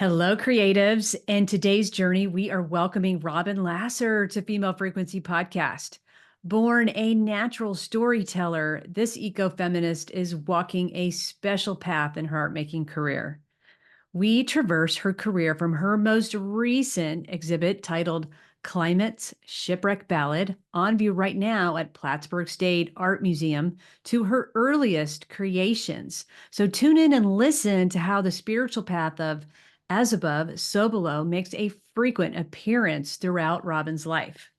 Hello, creatives. In today's journey, we are welcoming Robin Lasser to Female Frequency Podcast. Born a natural storyteller, this ecofeminist is walking a special path in her art-making career. We traverse her career from her most recent exhibit titled Climate's Shipwreck Ballad, on view right now at Plattsburgh State Art Museum, to her earliest creations. So tune in and listen to how the spiritual path of as above, so below makes a frequent appearance throughout Robin's life.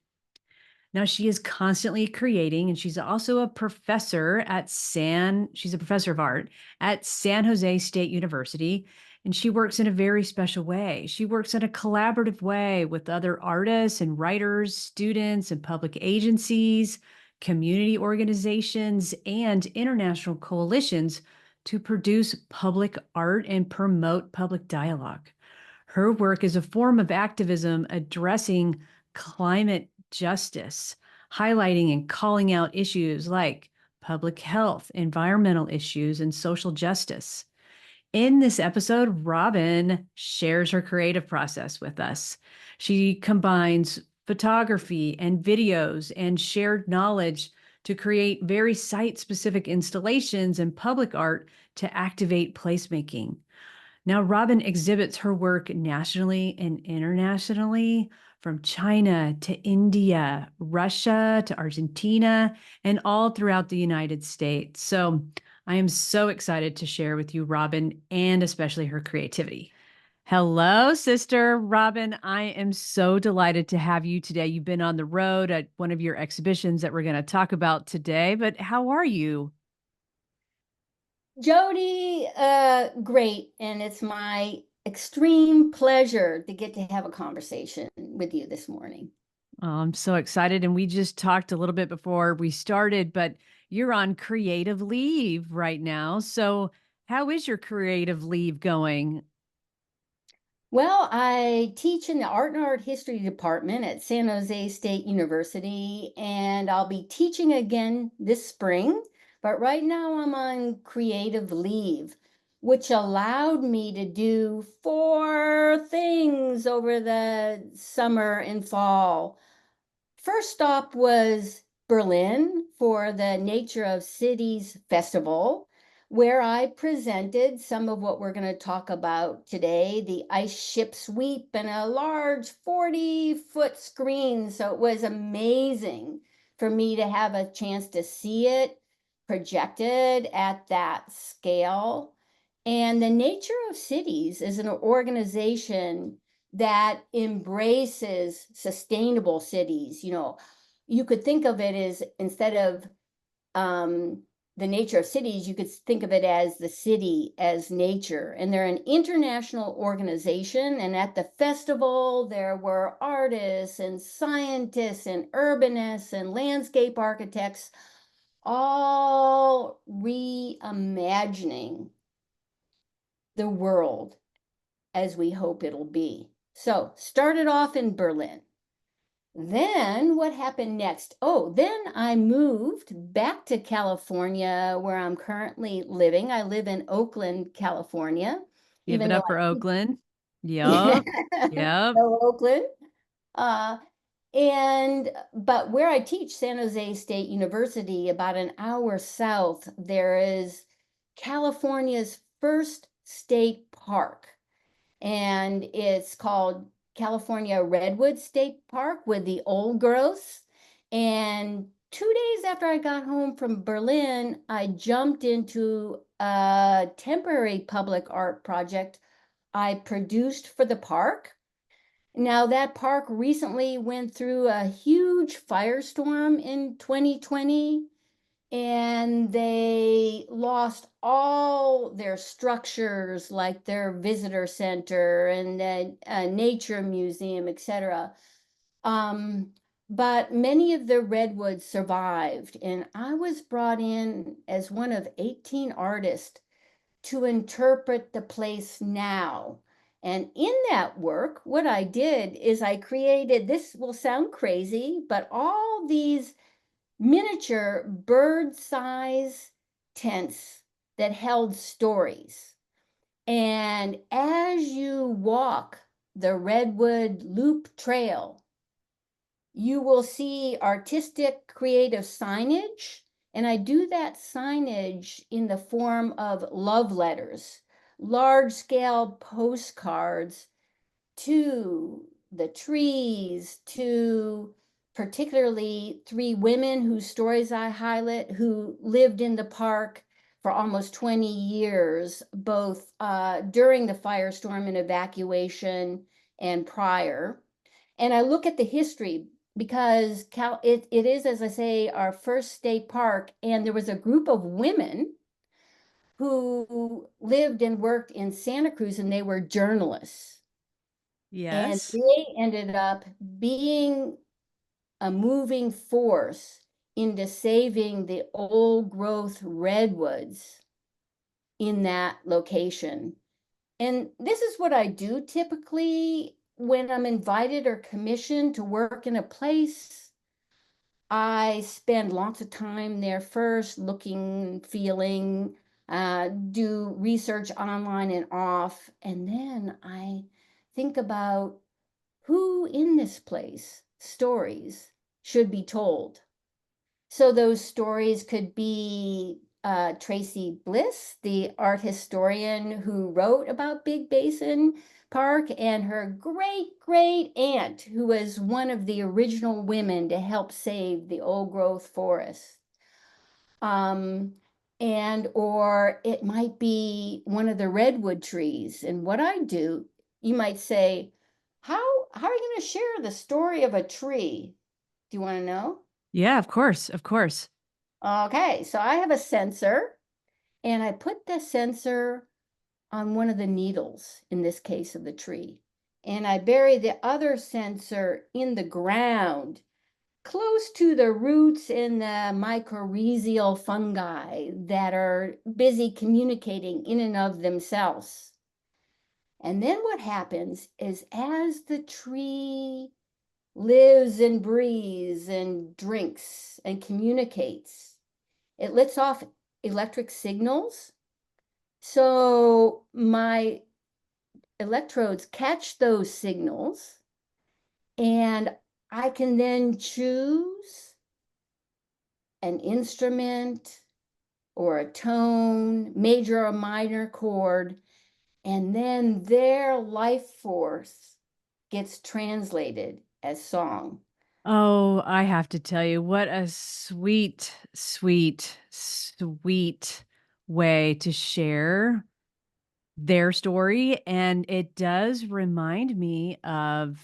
Now she is constantly creating, and she's also a professor at she's a professor of art at San Jose State University, and she works in a very special way. She works in a collaborative way with other artists and writers, students and public agencies, community organizations, and international coalitions to produce public art and promote public dialogue. Her work is a form of activism addressing climate justice, highlighting and calling out issues like public health, environmental issues, and social justice. In this episode, Robin shares her creative process with us. She combines photography and videos and shared knowledge to create very site-specific installations and public art to activate placemaking. Now, Robin exhibits her work nationally and internationally, from China to India, Russia to Argentina, and all throughout the United States. So I am so excited to share with you Robin, and especially her creativity. Hello, sister Robin. I am so delighted to have you today. You've been on the road at one of your exhibitions that we're going to talk about today, but how are you? Jody, great. And it's my extreme pleasure to get to have a conversation with you this morning. Oh, I'm so excited. And we just talked a little bit before we started, but you're on creative leave right now. So, how is your creative leave going? Well, I teach in the art history department at San Jose State University, and I'll be teaching again this spring. But right now I'm on creative leave, which allowed me to do four things over the summer and fall. First stop was Berlin for the Nature of Cities Festival, where I presented some of what we're going to talk about today, the ice ship sweep and a large 40-foot screen. So it was amazing for me to have a chance to see it projected at that scale. And the Nature of Cities is an organization that embraces sustainable cities. You could think of it as, instead of the nature of cities, you could think of it as the city as nature. And they're an international organization. And at the festival, there were artists and scientists and urbanists and landscape architects all reimagining the world as we hope it'll be. So started off in Berlin. Then what happened next? Oh, then I moved back to California, where I'm currently living. I live in Oakland, California, Give even it though up for Oakland. I Yup. Yep. go Oakland. Uh, but where I teach, San Jose State University, about an hour south, there is California's first state park, and it's called California Redwood State Park with the old growth. And 2 days after I got home from Berlin, I jumped into a temporary public art project I produced for the park. Now, that park recently went through a huge firestorm in 2020, and they lost all their structures, like their visitor center and a nature museum, etc. But many of the redwoods survived, and I was brought in as one of 18 artists to interpret the place now. And in that work, what I did is I created, this will sound crazy, but all these miniature bird size tents that held stories. And as you walk the Redwood Loop Trail, you will see artistic, creative signage. And I do that signage in the form of love letters, large scale postcards to the trees, to particularly three women whose stories I highlight who lived in the park for almost 20 years, both during the firestorm and evacuation and prior. And I look at the history because it is, as I say, our first state park. And there was a group of women who lived and worked in Santa Cruz, and they were journalists. And Yes. they ended up being a moving force into saving the old growth redwoods in that location. And this is what I do typically when I'm invited or commissioned to work in a place. I spend lots of time there first, looking, feeling, do research online and off, and then I think about who in this place stories should be told. So those stories could be Tracy Bliss, the art historian who wrote about Big Basin Park, and her great great aunt, who was one of the original women to help save the old growth forest. Um, and or it might be one of the redwood trees. And what I do, you might say, how are you going to share the story of a tree? Do you want to know? Yeah, of course. Of course. Okay, so I have a sensor, and I put the sensor on one of the needles, in this case of the tree. And I bury the other sensor in the ground, close to the roots and the mycorrhizal fungi that are busy communicating in and of themselves. And then what happens is as the tree lives and breathes and drinks and communicates, it lets off electric signals. So my electrodes catch those signals, and I can then choose an instrument or a tone, major or minor chord, and then their life force gets translated as song. Oh, I have to tell you, what a sweet, sweet, sweet way to share their story. And it does remind me of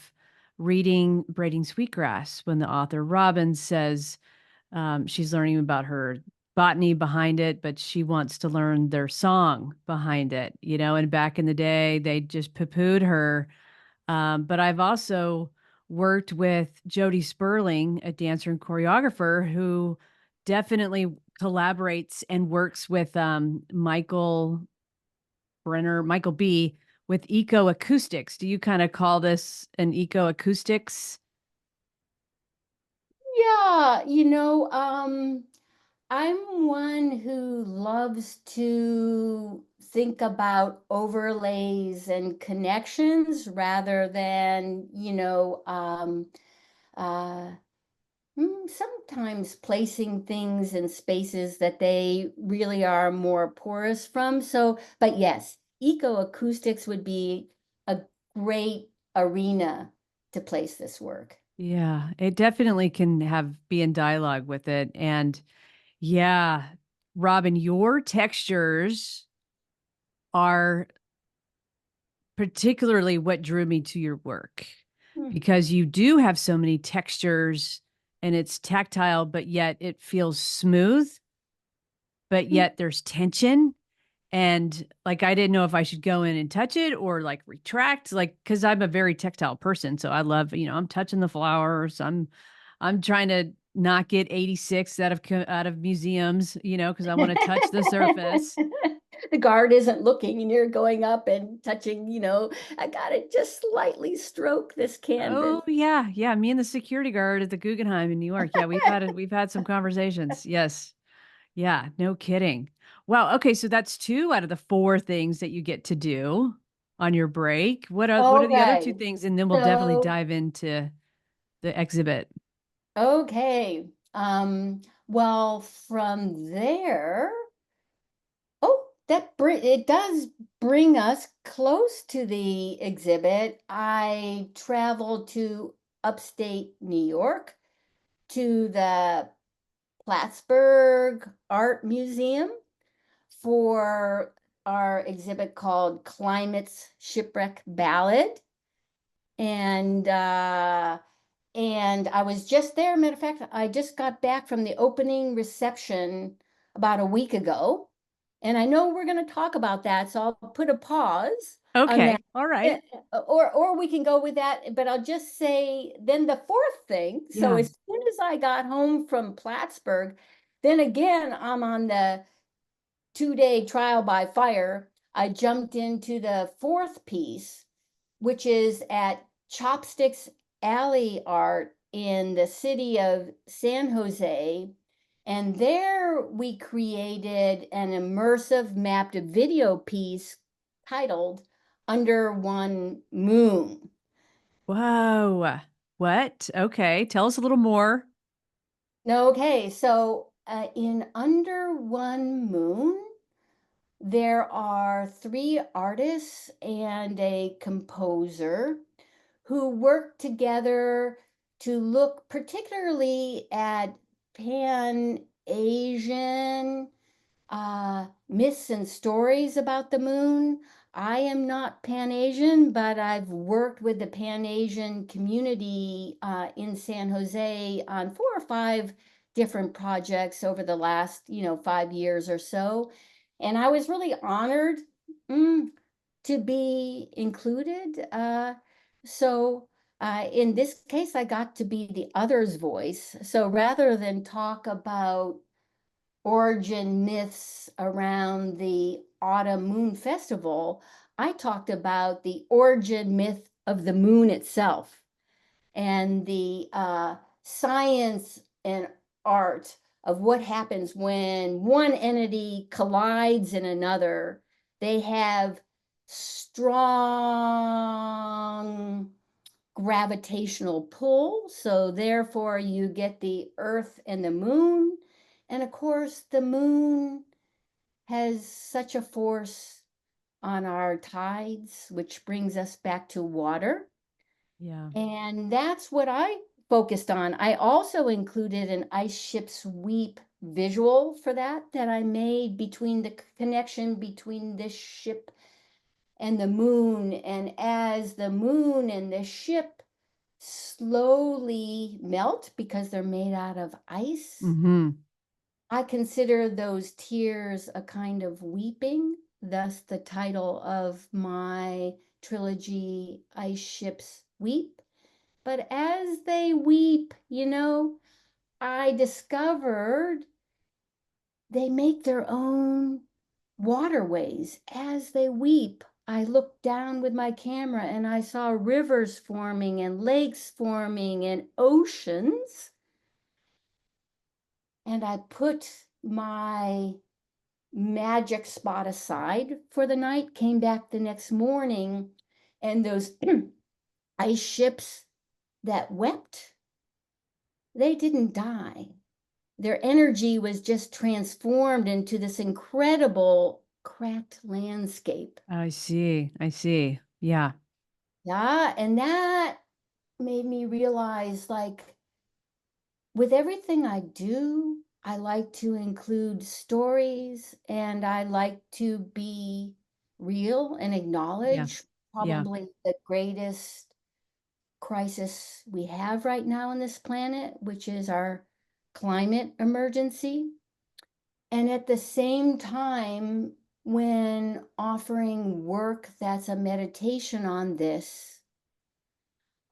reading Braiding Sweetgrass when the author Robin says she's learning about her botany behind it, but she wants to learn their song behind it, you know, and back in the day, they just poo-pooed her. But I've also worked with Jody Sperling, a dancer and choreographer who definitely collaborates and works with Michael B, with eco acoustics. Do you kind of call this an eco acoustics? Yeah, I'm one who loves to think about overlays and connections rather than, uh, sometimes placing things in spaces that they really are more porous from. So, but yes, ecoacoustics would be a great arena to place this work. Yeah, it definitely can be in dialogue with it. And yeah, Robin, your textures are particularly what drew me to your work Hmm. because you do have so many textures and it's tactile, but yet it feels smooth, but yet there's tension. And like, I didn't know if I should go in and touch it or like retract, like, cause I'm a very tactile person. So I love, I'm touching the flowers. I'm trying to not get 86 out of museums, cause I want to touch the surface. The guard isn't looking and you're going up and touching, I gotta just slightly stroke this canvas. Oh yeah. Yeah. Me and the security guard at the Guggenheim in New York. Yeah. We've had some conversations. Yes. Yeah. No kidding. Wow, okay, so that's 2 out of the 4 things that you get to do on your break. What are the other 2 Okay. things? And then we'll definitely So, dive into the exhibit. okay. Well, from there, it does bring us close to the exhibit. I traveled to upstate New York to the Plattsburgh Art Museum for our exhibit called Climate's Shipwreck Ballad. And I was just there. Matter of fact, I just got back from the opening reception about a week ago. And I know we're going to talk about that, so I'll put a pause on that. Okay, all right. Or we can go with that, but I'll just say then the fourth thing. So Yeah. as soon as I got home from Plattsburgh, then again I'm on the 2-day trial by fire. I jumped into the fourth piece, which is at Chopsticks Alley Art in the city of San Jose. And there we created an immersive mapped video piece titled Under One Moon. Whoa. What? Okay, tell us a little more. Okay, so in Under One Moon, there are 3 artists and a composer who work together to look particularly at Pan Asian myths and stories about the moon. I am not Pan Asian, but I've worked with the Pan Asian community in San Jose on 4 or 5 different projects over the last, 5 years or so. And I was really honored to be included. In this case, I got to be the other's voice. So rather than talk about origin myths around the Autumn Moon Festival, I talked about the origin myth of the moon itself and the science and art of what happens when one entity collides in another. They have strong gravitational pull, so therefore you get the Earth and the moon. And of course, the moon has such a force on our tides, which brings us back to water. Yeah. And that's what I focused on. I also included an ice ship sweep visual for that I made between the connection between this ship and the moon. And as the moon and the ship slowly melt because they're made out of ice, Mhm. I consider those tears a kind of weeping, thus the title of my trilogy, Ice Ships Weep. But as they weep, I discovered they make their own waterways as they weep. I looked down with my camera and I saw rivers forming and lakes forming and oceans. And I put my magic spot aside for the night, came back the next morning, and those ice ships that wept, they didn't die. Their energy was just transformed into this incredible cracked landscape. I see. I see. Yeah. Yeah, and that made me realize like with everything I do, I like to include stories and I like to be real and Yeah. acknowledge Yeah. probably the greatest crisis we have right now on this planet, which is our climate emergency. And at the same time, when offering work that's a meditation on this,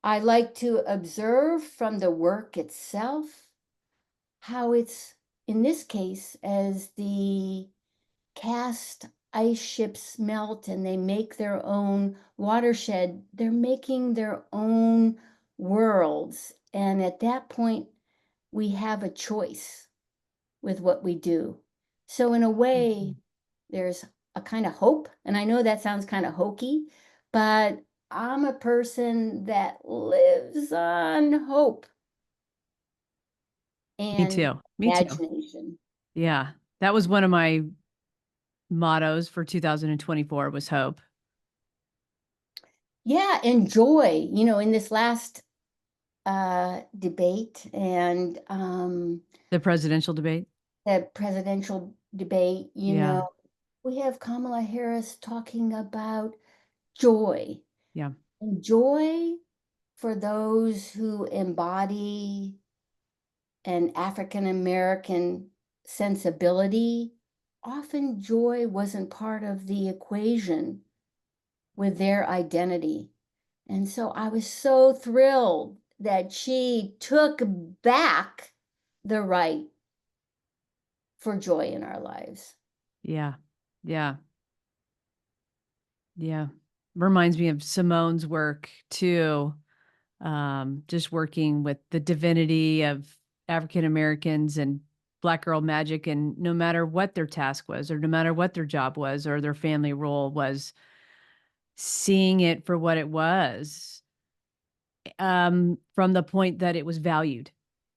I like to observe from the work itself how it's, in this case, as the cast ice ships melt and they make their own watershed, they're making their own worlds. And at that point, we have a choice with what we do. So in a way, Mhm. there's a kind of hope. And I know that sounds kind of hokey, but I'm a person that lives on hope Me and too. Me too. imagination. Yeah. That was one of my mottos for 2024 was hope. Yeah, and joy, in this last debate and The presidential debate. the presidential debate, Yeah. we have Kamala Harris talking about joy Yeah. and joy for those who embody an African American sensibility. Often joy wasn't part of the equation with their identity. And so I was so thrilled that she took back the right for joy in our lives. Yeah. Yeah. Yeah. Reminds me of Simone's work too. Just working with the divinity of African Americans and Black girl magic. And no matter what their task was, or no matter what their job was, or their family role was, seeing it for what it was, from the point that it was valued,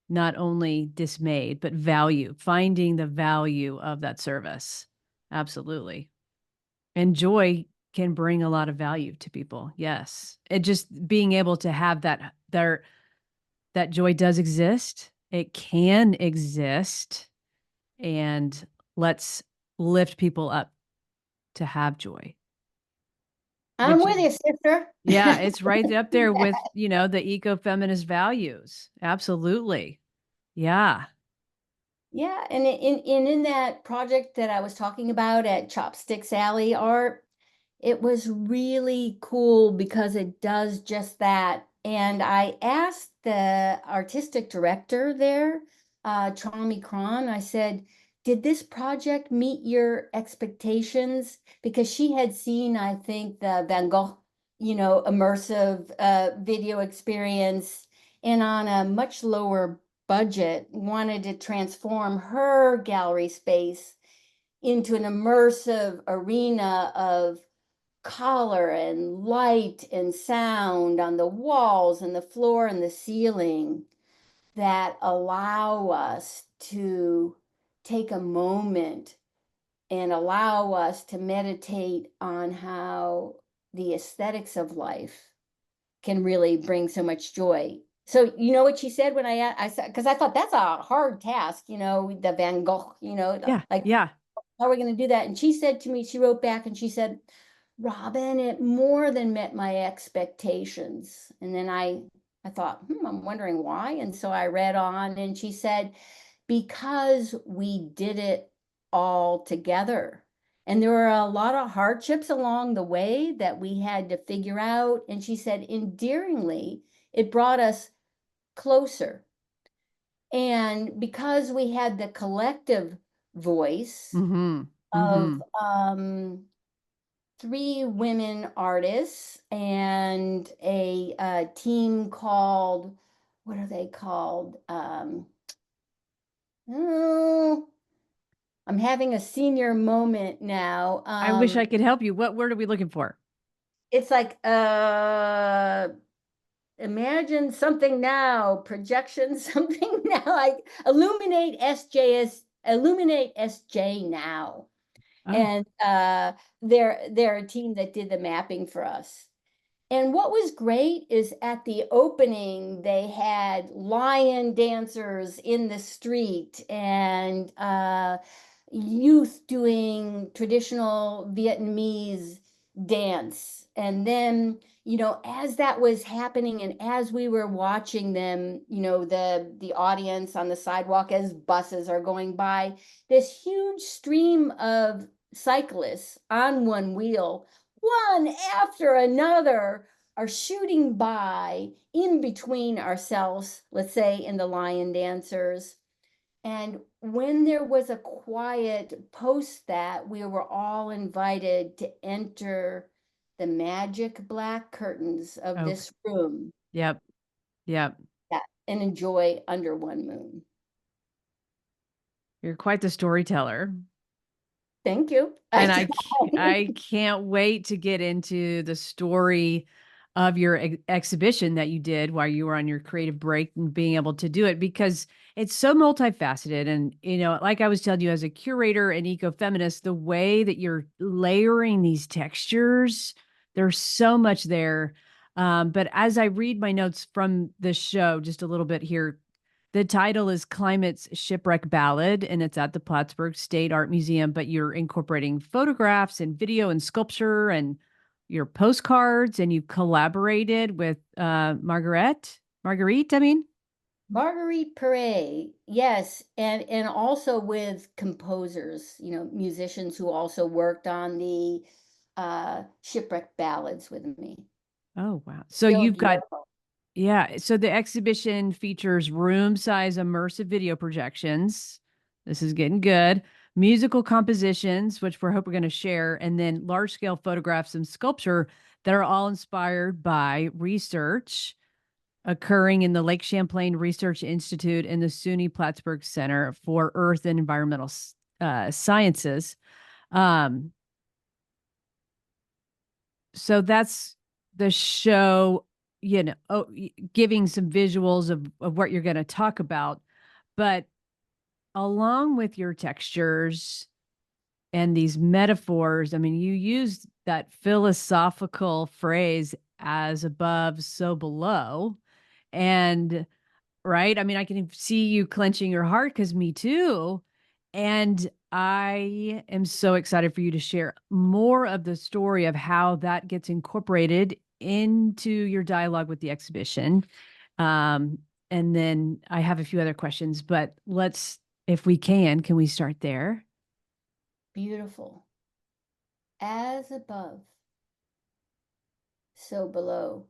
not only dismayed, but value, finding the value of that service. Absolutely. And joy can bring a lot of value to people. Yes. It just being able to have that joy does exist. It can exist, and let's lift people up to have joy, I'm which with is you, sister. yeah, it's right up there with, the eco-feminist values. Absolutely. Yeah. Yeah, and in that project that I was talking about at Chopsticks Alley Art, it was really cool because it does just that. And I asked the artistic director there, Tommy Cron, I said, did this project meet your expectations? Because she had seen, I think, the Van Gogh, immersive video experience, and on a much lower budget, wanted to transform her gallery space into an immersive arena of color and light and sound on the walls and the floor and the ceiling that allow us to take a moment and allow us to meditate on how the aesthetics of life can really bring so much joy. So you know what she said when I said, because I thought that's a hard task, the Van Gogh, Yeah. like Yeah. how are we going to do that? And she said to me, she wrote back and she said, Robin, it more than met my expectations. And then I thought, I'm wondering why. And so I read on and she said, because we did it all together. And there were a lot of hardships along the way that we had to figure out. And she said, endearingly, it brought us closer. And because we had the collective voice Mhm. of Mhm. three women artists and a team called, what are they called? Oh, I'm having a senior moment now. I wish I could help you. What word are we looking for? It's like imagine something now, projection something now, like illuminate SJ now. Oh, And they're a team that did the mapping for us. And what was great is at the opening, they had lion dancers in the street and youth doing traditional Vietnamese dance. And then, as that was happening and as we were watching them, the audience on the sidewalk as buses are going by, this huge stream of cyclists on one wheel, one after another, are shooting by in between ourselves, let's say in the lion dancers. And when there was a quiet post that, we were all invited to enter the magic black curtains of oh, this room, yep. Yep. and enjoy under one moon. You're quite the storyteller. Thank you. I And tried. I can't wait to get into the story of your exhibition that you did while you were on your creative break and being able to do it because it's so multifaceted. And, like I was telling you, as a curator and ecofeminist, the way that you're layering these textures, there's so much there. But as I read my notes from the show, just a little bit here, the title is Climate's Shipwreck Ballad, and it's at the Plattsburgh State Art Museum, but you're incorporating photographs and video and sculpture and your postcards, and you collaborated with Marguerite, I mean. Marguerite Perret, yes, and also with composers, musicians who also worked on the Shipwreck Ballads with me. Oh, wow. So Still you've got, beautiful. yeah. So the exhibition features room size immersive video projections. This is getting good. Musical compositions, which we're going to share, and then large scale photographs and sculpture that are all inspired by research occurring in the Lake Champlain Research Institute and the SUNY Plattsburgh Center for Earth and Environmental Sciences. Um, so that's the show, giving some visuals of what you're going to talk about. But along with your textures and these metaphors, I mean, you used that philosophical phrase as above, so below. And right? I mean, I can see you clenching your heart because me too. And I am so excited for you to share more of the story of how that gets incorporated into your dialogue with the exhibition. Um, and then I have a few other questions, but if we can we start there? Beautiful. As above, so below.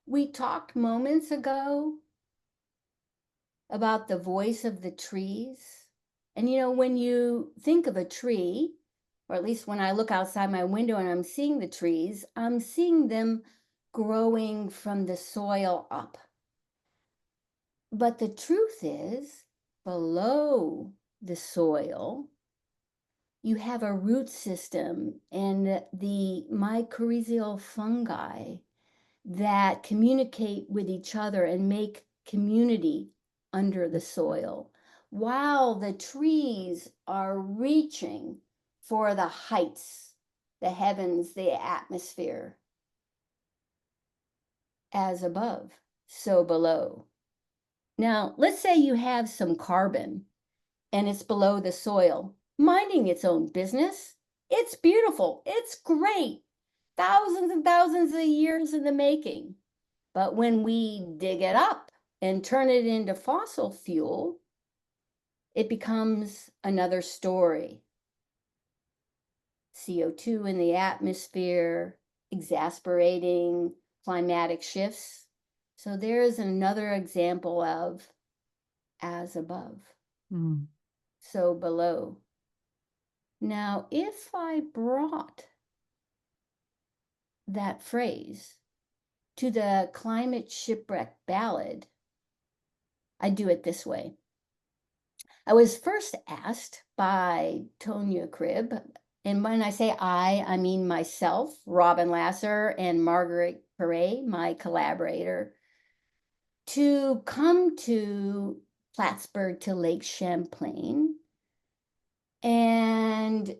We talked moments ago about the voice of the trees. And when you think of a tree, or at least when I look outside my window and I'm seeing the trees, I'm seeing them growing from the soil up. But the truth is, below the soil, you have a root system and the mycorrhizal fungi that communicate with each other and make community under the soil, while the trees are reaching for the heights, the heavens, the atmosphere. As above, so below. Now, let's say you have some carbon and it's below the soil, minding its own business. It's beautiful. It's great. Thousands and thousands of years in the making. But when we dig it up and turn it into fossil fuel, it becomes another story. CO2 in the atmosphere, exasperating climatic shifts. So there's another example of as above, Mm. so below. Now, if I brought that phrase to the Climate Shipwreck Ballad, I do it this way. I was first asked by Tonya Cribb, and when I say I mean myself, Robin Lasser, and Margaret Perret, my collaborator, to come to Plattsburgh to Lake Champlain and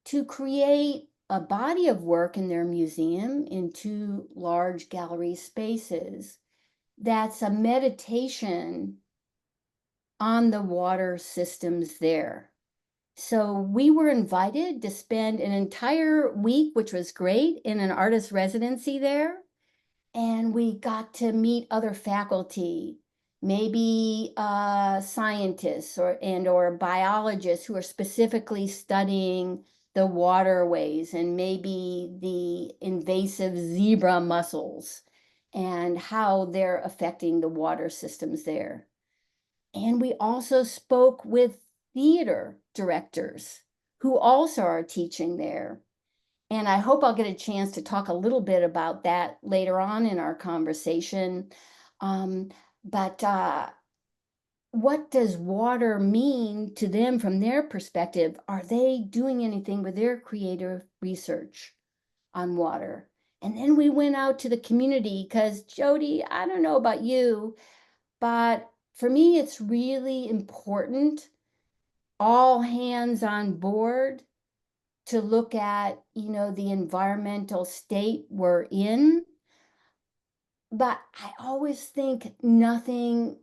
to create a body of work in their museum in two large gallery spaces that's a meditation on the water systems there. So we were invited to spend an entire week, which was great, in an artist residency there. And we got to meet other faculty, maybe scientists or biologists who are specifically studying the waterways and maybe the invasive zebra mussels and how they're affecting the water systems there. And we also spoke with theater directors who also are teaching there. And I hope I'll get a chance to talk a little bit about that later on in our conversation. But what does water mean to them from their perspective? Are they doing anything with their creative research on water? And then we went out to the community because, Jody, I don't know about you, but for me, it's really important, all hands on board, to look at, the environmental state we're in. But I always think nothing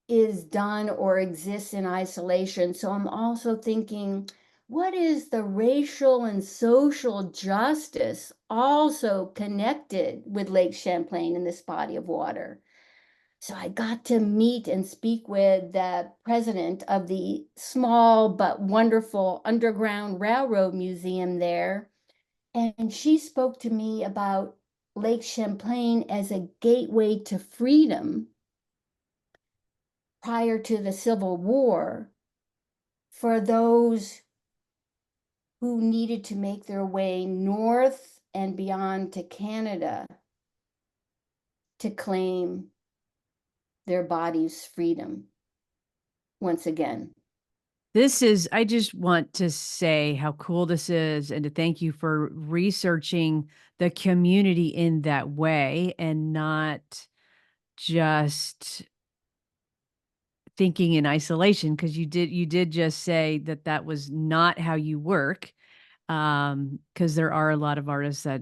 is done or exists in isolation. So I'm also thinking, what is the racial and social justice also connected with Lake Champlain in this body of water? So I got to meet and speak with the president of the small but wonderful Underground Railroad Museum there. And she spoke to me about Lake Champlain as a gateway to freedom prior to the Civil War for those who needed to make their way north and beyond to Canada to claim their body's freedom once again. I just want to say how cool this is and to thank you for researching the community in that way and not just thinking in isolation, because you did just say that that was not how you work. Because there are a lot of artists that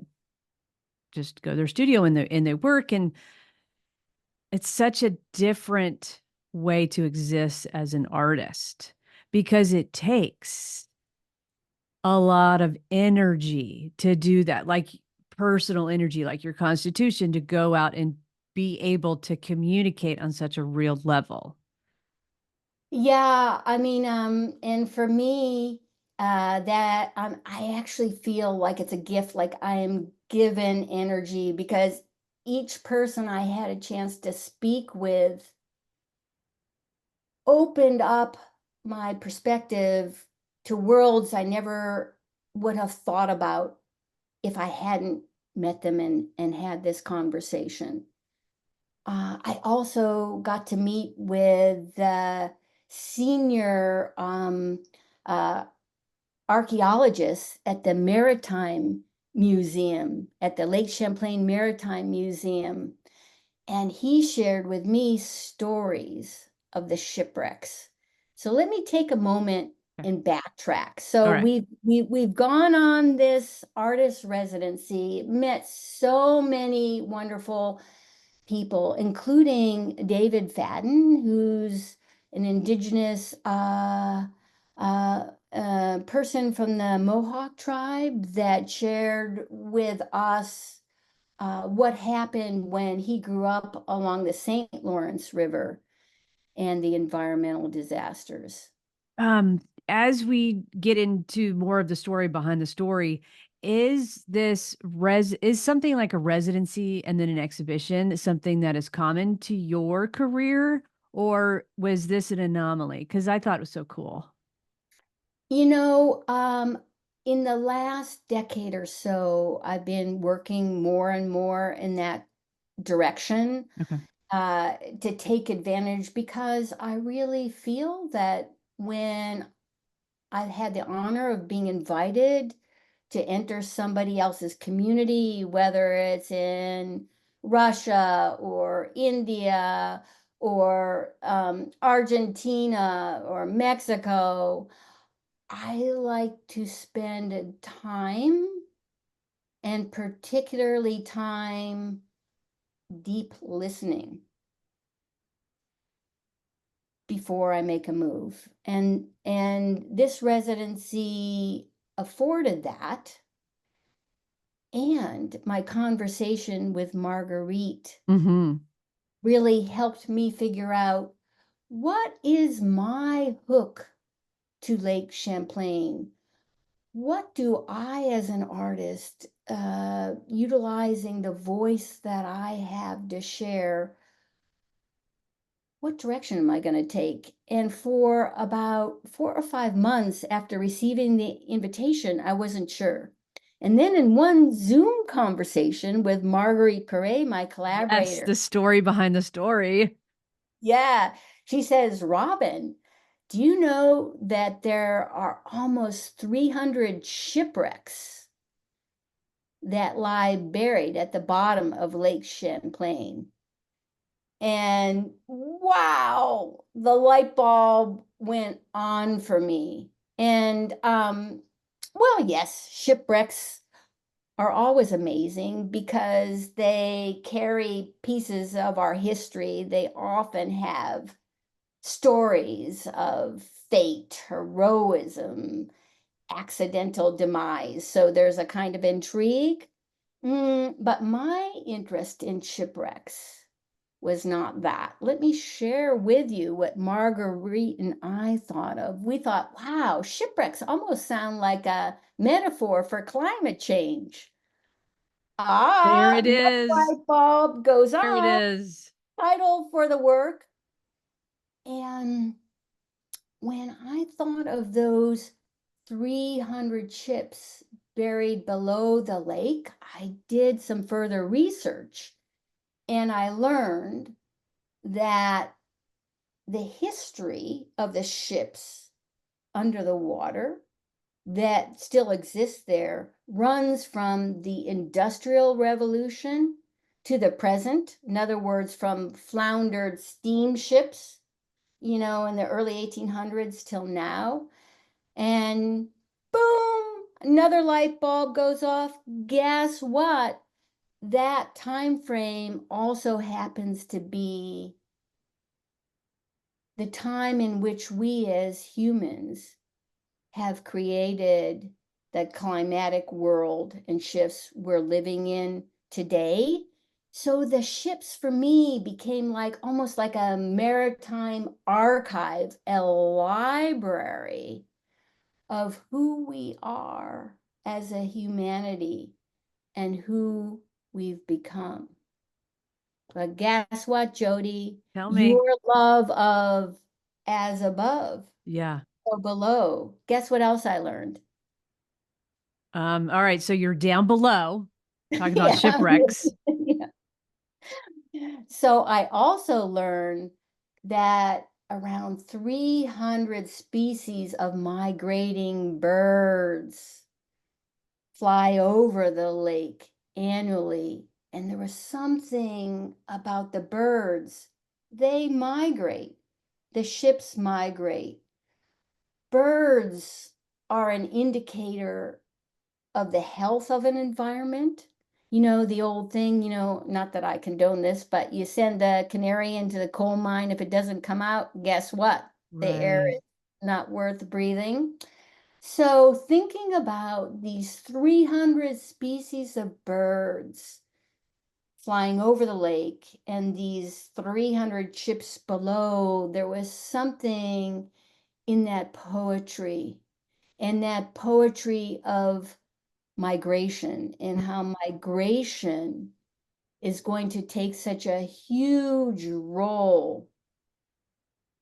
just go to their studio and they work, and it's such a different way to exist as an artist because it takes a lot of energy to do that, like personal energy, like your constitution, to go out and be able to communicate on such a real level. Yeah, I mean, and for me, that I actually feel like it's a gift, like I am given energy because each person I had a chance to speak with opened up my perspective to worlds I never would have thought about if I hadn't met them and had this conversation. I also got to meet with the senior uh, archaeologist at the Maritime Museum, at the Lake Champlain Maritime Museum, and he shared with me stories of the shipwrecks. So let me take a moment Okay. and backtrack. All So right. we've gone on this artist residency, met so many wonderful people, including David Fadden, who's an indigenous person from the Mohawk tribe that shared with us what happened when he grew up along the St. Lawrence River and the environmental disasters. Um, as we get into more of the story behind the story, is something like a residency and then an exhibition something that is common to your career, or was this an anomaly? Because I thought it was so cool. You know, in the last decade or so, I've been working more and more in that direction Okay. to take advantage because I really feel that when I've had the honor of being invited to enter somebody else's community, whether it's in Russia or India or Argentina or Mexico, I like to spend time, and particularly time deep listening before I make a move. And this residency afforded that. And my conversation with Marguerite Mm-hmm. really helped me figure out what is my hook to Lake Champlain? What do I, as an artist, utilizing the voice that I have to share, what direction am I going to take? And for about 4 or 5 months after receiving the invitation, I wasn't sure. And then in one Zoom conversation with Marguerite Perret, my Yes, collaborator, the story behind the story. Yeah. She says, Robin, do you know that there are almost 300 shipwrecks that lie buried at the bottom of Lake Champlain? And wow, the light bulb went on for me. And well, yes, shipwrecks are always amazing because they carry pieces of our history. They often have stories of fate, heroism, accidental demise. So there's a kind of intrigue. But my interest in shipwrecks was not that. Let me share with you what Marguerite and I thought of. We thought, wow, shipwrecks almost sound like a metaphor for climate change. There Ah, it no is. light bulb goes There it on. is. Title for the work. And when I thought of those 300 ships buried below the lake, I did some further research and I learned that the history of the ships under the water that still exists there runs from the Industrial Revolution to the present. In other words, from floundered steamships, in the early 1800s till now. And boom, another light bulb goes off. Guess what? That time frame also happens to be the time in which we as humans have created the climatic world and shifts we're living in today. So the ships for me became like almost like a maritime archive, a library of who we are as a humanity and who we've become. But guess what, Jody? Tell me. Your love of as above Yeah. or below. Guess what else I learned? All right. So you're down below talking about Yeah. shipwrecks. Yeah. So I also learned that around 300 species of migrating birds fly over the lake annually. And there was something about the birds. They migrate, the ships migrate. Birds are an indicator of the health of an environment. The old thing, not that I condone this, but you send the canary into the coal mine. If it doesn't come out, guess what? The air Right. is not worth breathing. So, thinking about these 300 species of birds flying over the lake and these 300 ships below, there was something in that poetry and that poetry of migration and how migration is going to take such a huge role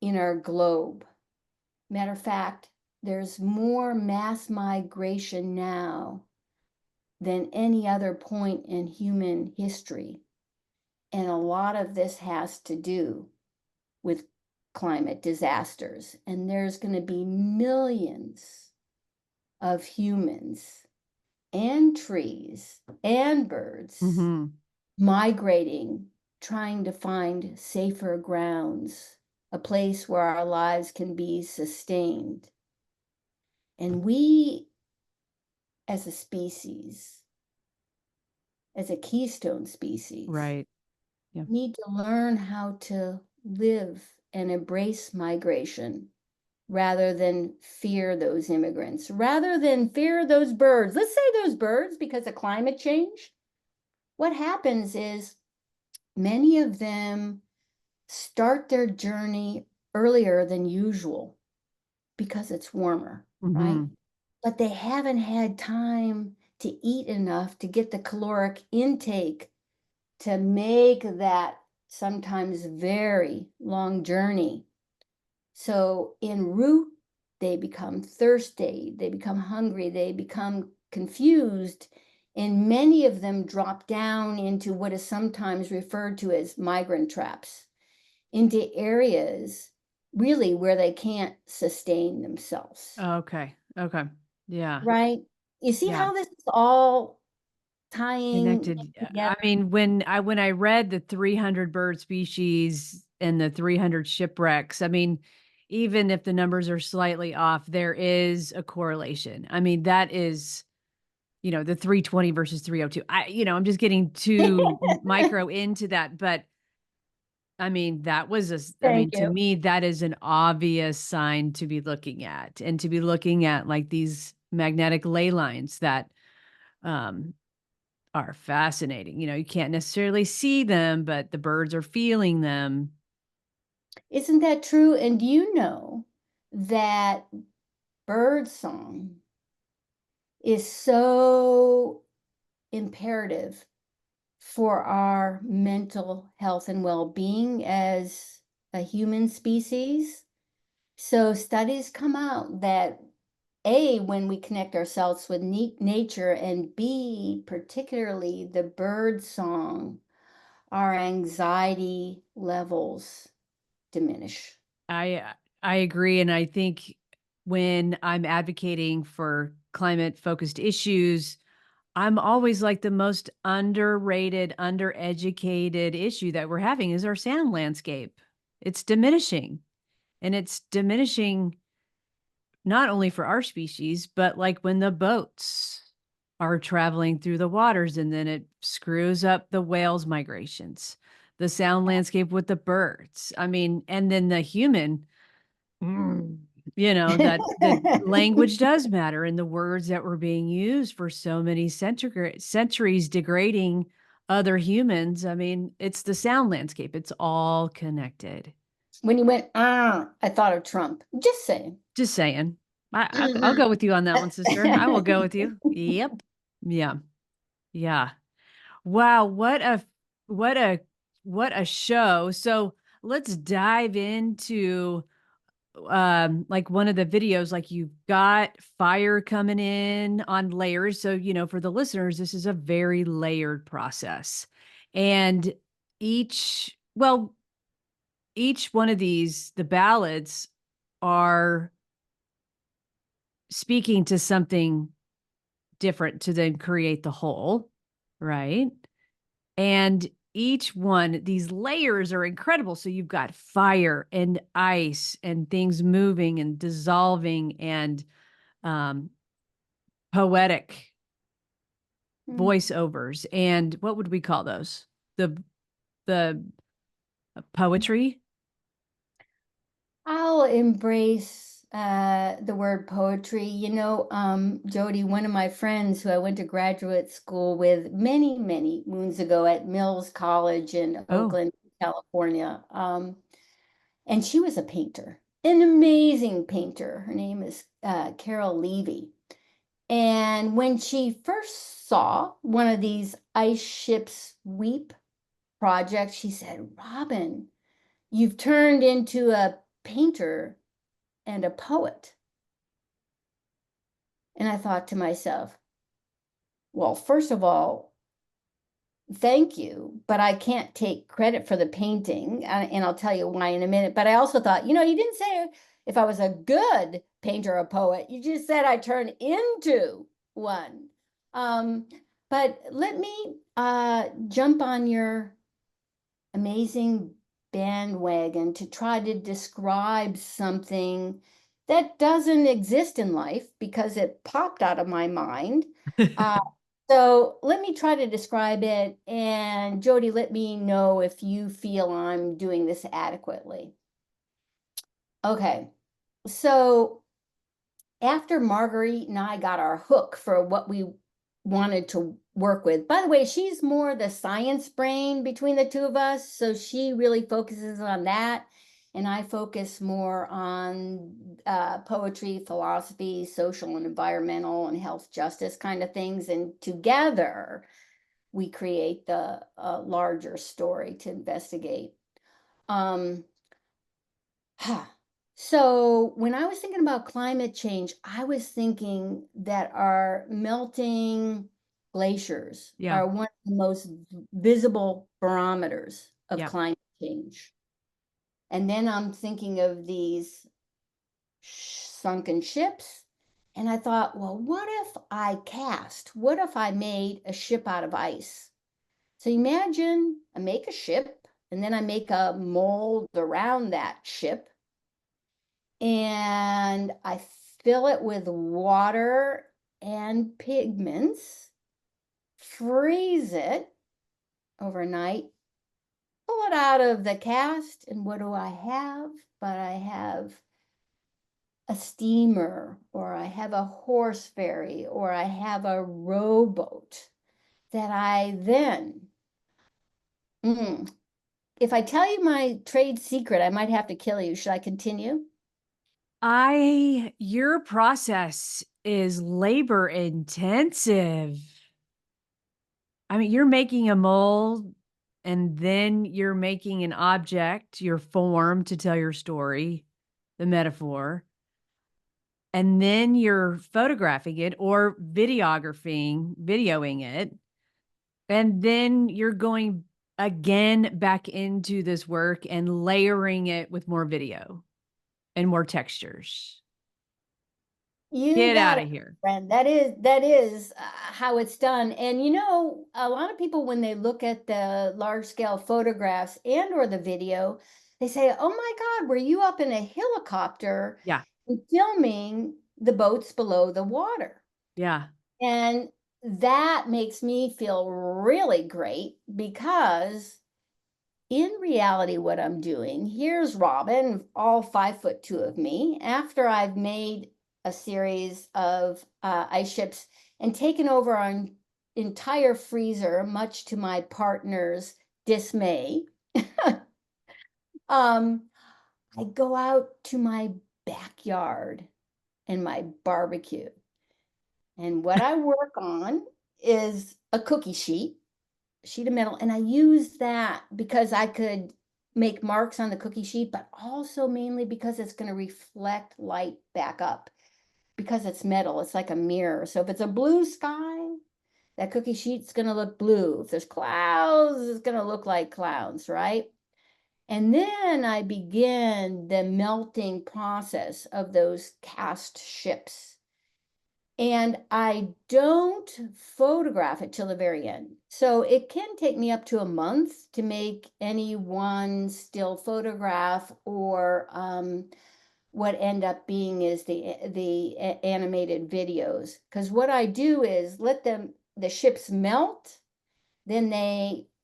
in our globe. Matter of fact, there's more mass migration now than any other point in human history. And a lot of this has to do with climate disasters. And there's going to be millions of humans and trees and birds Hmm. migrating, trying to find safer grounds, a place where our lives can be sustained. And we, as a species, as a keystone species, Right. Yeah. need to learn how to live and embrace migration rather than fear those immigrants, rather than fear those birds. Let's say those birds, because of climate change, what happens is many of them start their journey earlier than usual because it's warmer, right? Hmm. But they haven't had time to eat enough to get the caloric intake to make that sometimes very long journey. So en route, they become thirsty, they become hungry, they become confused, and many of them drop down into what is sometimes referred to as migrant traps. into areas really where they can't sustain themselves. Okay. Okay. Yeah. Right? You see Yeah. how this is all tying Connected. I together? mean, when I read the 300 bird species and the 300 shipwrecks, I mean, even if the numbers are slightly off, there is a correlation. I mean, that is, the 320 versus 302. I'm just getting too micro into that, but I mean, I Thank mean, to you. me, that is an obvious sign to be looking at, and to be looking at like these magnetic ley lines that, um, are fascinating. You can't necessarily see them, but the birds are feeling them. Isn't that true? And do you know that bird song is so imperative for our mental health and well-being as a human species? So studies come out that A, when we connect ourselves with nature, and B, particularly the bird song, our anxiety levels diminish. I I agree, and I think when I'm advocating for climate focused issues, I'm always like the most underrated, undereducated issue that we're having is our sound landscape. It's diminishing, and it's diminishing not only for our species, but like when the boats are traveling through the waters and then it screws up the whales' migrations, the sound landscape with the birds. I mean, and then the human, mm, that the language does matter and the words that were being used for so many centuries degrading other humans. I mean, it's the sound landscape, it's all connected. When you went, I thought of Trump. Just saying. Just saying. I'll go with you on that one, sister. I will go with you. Yep. Yeah. Yeah. Wow. What a what a show. So let's dive into like one of the videos. Like, you've got fire coming in on layers. So, for the listeners, this is a very layered process. And well, each one of these, the ballads, are speaking to something different to then create the whole, right? And each one, these layers are incredible. So you've got fire and ice and things moving and dissolving and um, poetic Mm. voiceovers. And what would we call those? The poetry. I'll embrace the word poetry. Jody, one of my friends who I went to graduate school with many, many moons ago at Mills College in Oh, Oakland, California, and she was a painter, an amazing painter. Her name is Carol Levy. And when she first saw one of these ice ships weep projects, she said, Robin, you've turned into a painter and a poet. And I thought to myself, well, first of all, thank you, but I can't take credit for the painting. And I'll tell you why in a minute. But I also thought, you didn't say if I was a good painter or poet. You just said I turned into one. Um, but let me jump on your amazing bandwagon to try to describe something that doesn't exist in life because it popped out of my mind. Uh, so let me try to describe it. And Jody, let me know if you feel I'm doing this adequately. Okay. So after Marguerite and I got our hook for what we wanted to work with. By the way, she's more the science brain between the two of us, so she really focuses on that, and I focus more on poetry, philosophy, social and environmental, and health justice kind of things. And together, we create the larger story to investigate. Um, So when I was thinking about climate change, I was thinking that our melting glaciers yeah. are one of the most visible barometers of Yeah. climate change. And then I'm thinking of these sunken ships. And I thought, well, what if I cast? What if I made a ship out of ice? So imagine I make a ship and then I make a mold around that ship and I fill it with water and pigments, freeze it overnight, pull it out of the cast, and what do I have? But I have a steamer, or I have a horse ferry, or I have a rowboat that I then, mm, if I tell you my trade secret, I might have to kill you. Should I continue? Your process is labor intensive. I mean, you're making a mold and then you're making an object, your form to tell your story, the metaphor, and then you're photographing it or videoing it. And then you're going again back into this work and layering it with more video and more textures. You Get got out it, of here. friend. That is how it's done. And a lot of people when they look at the large scale photographs and or the video, they say, "Oh my God, were you up in a helicopter Yeah. and filming the boats below the water?" Yeah. And that makes me feel really great because in reality, what I'm doing, here's Robin, all 5'2" of me, after I've made a series of ice ships and taken over our entire freezer, much to my partner's dismay. um, I go out to my backyard and my barbecue. And what I work on is a cookie sheet of metal, and I use that because I could make marks on the cookie sheet, but also mainly because it's going to reflect light back up because it's metal. It's like a mirror. So if it's a blue sky, that cookie sheet's going to look blue. If there's clouds, it's going to look like clouds, right? And then I begin the melting process of those cast ships. And I don't photograph it till the very end. So it can take me up to a month to make any one still photograph or what end up being is the animated videos. Because what I do is let the ships melt, then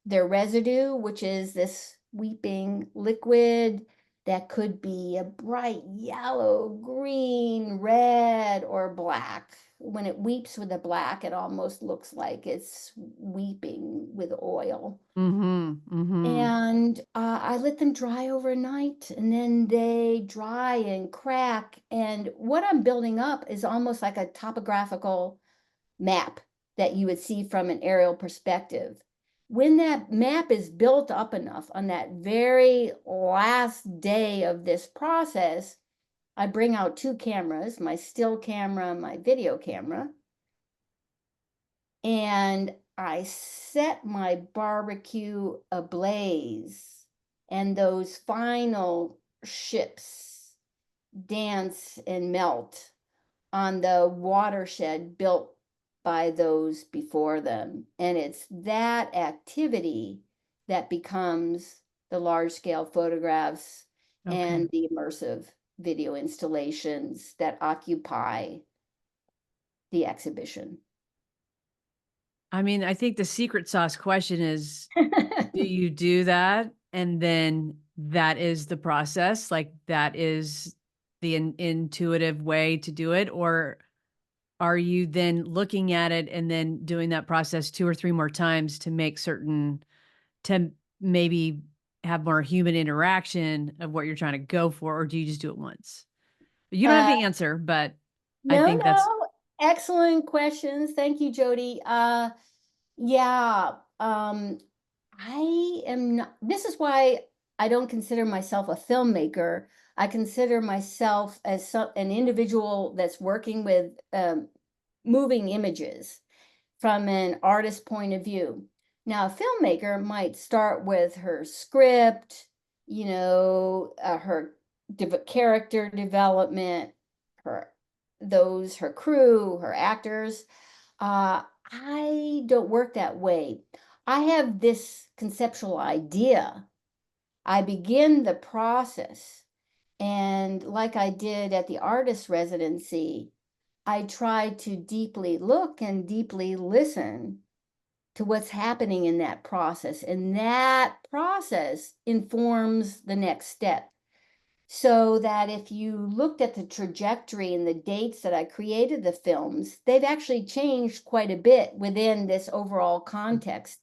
their residue, which is this weeping liquid that could be a bright yellow, green, red, or black. When it weeps with the black, it almost looks like it's weeping with oil. Mhm. Mhm. And I let them dry overnight, and then they dry and crack. And what I'm building up is almost like a topographical map that you would see from an aerial perspective. When that map is built up enough on that very last day of this process, I bring out two cameras, my still camera, my video camera, and I set my barbecue ablaze. And those final ships dance and melt on the watershed built by those before them. And it's that activity that becomes the large scale photographs Okay. and the immersive video installations that occupy the exhibition. I mean, I think the secret sauce question is, do you do that? And then that is the process, like, that is the intuitive way to do it? Or are you then looking at it and then doing that process 2 or 3 more times to make certain to maybe have more human interaction of what you're trying to go for, or do you just do it once? You don't have uh, to answer, but I no, think that's no, excellent questions. Thank you, Jody. Yeah, I am not, this is why I don't consider myself a filmmaker. I consider myself as an individual that's working with moving images from an artist point of view. Now, a filmmaker might start with her script, her character development, her her crew, her actors. I don't work that way. I have this conceptual idea. I begin the process, and like I did at the artist residency, I try to deeply look and deeply listen to what's happening in that process. And that process informs the next step. So that if you looked at the trajectory and the dates that I created the films, they've actually changed quite a bit within this overall context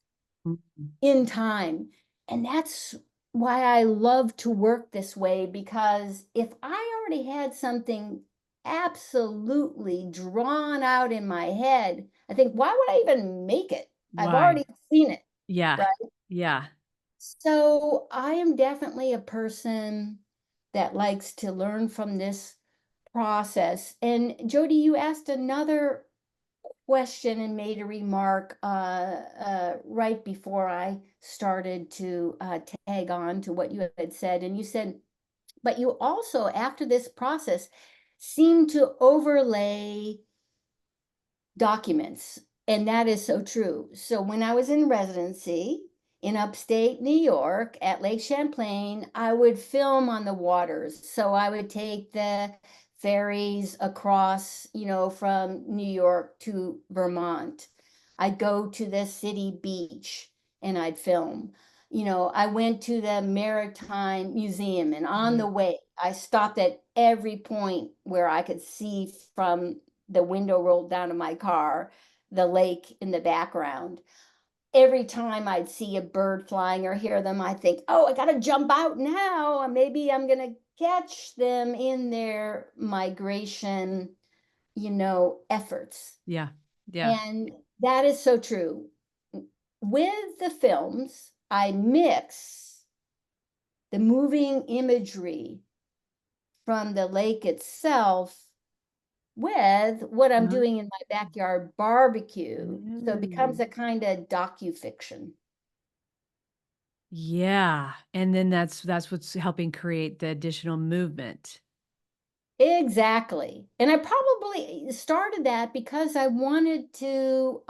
Mhm. in time. And that's why I love to work this way, because if I already had something absolutely drawn out in my head, I think, why would I even make it? I've Why? already seen it, Yeah. right? Yeah. So I am definitely a person that likes to learn from this process. And Jody, you asked another question and made a remark right before I started to tag on to what you had said. And you said, but you also, after this process, seem to overlay documents. And that is so true. So when I was in residency in upstate New York at Lake Champlain, I would film on the waters. So I would take the ferries across, from New York to Vermont. I'd go to the city beach and I'd film. I went to the Maritime Museum, and on the Right. way, I stopped at every point where I could see from the window rolled down of my car, the lake in the background. Every time I'd see a bird flying or hear them, I think, oh, I got to jump out now. Maybe I'm going to catch them in their migration, efforts. Yeah. Yeah. And that is so true. With the films, I mix the moving imagery from the lake itself with what I'm Uh-huh. doing in my backyard barbecue. So it becomes Mm. a kind of docu-fiction. Yeah. And then that's what's helping create the additional movement. Exactly. And I probably started that because I wanted to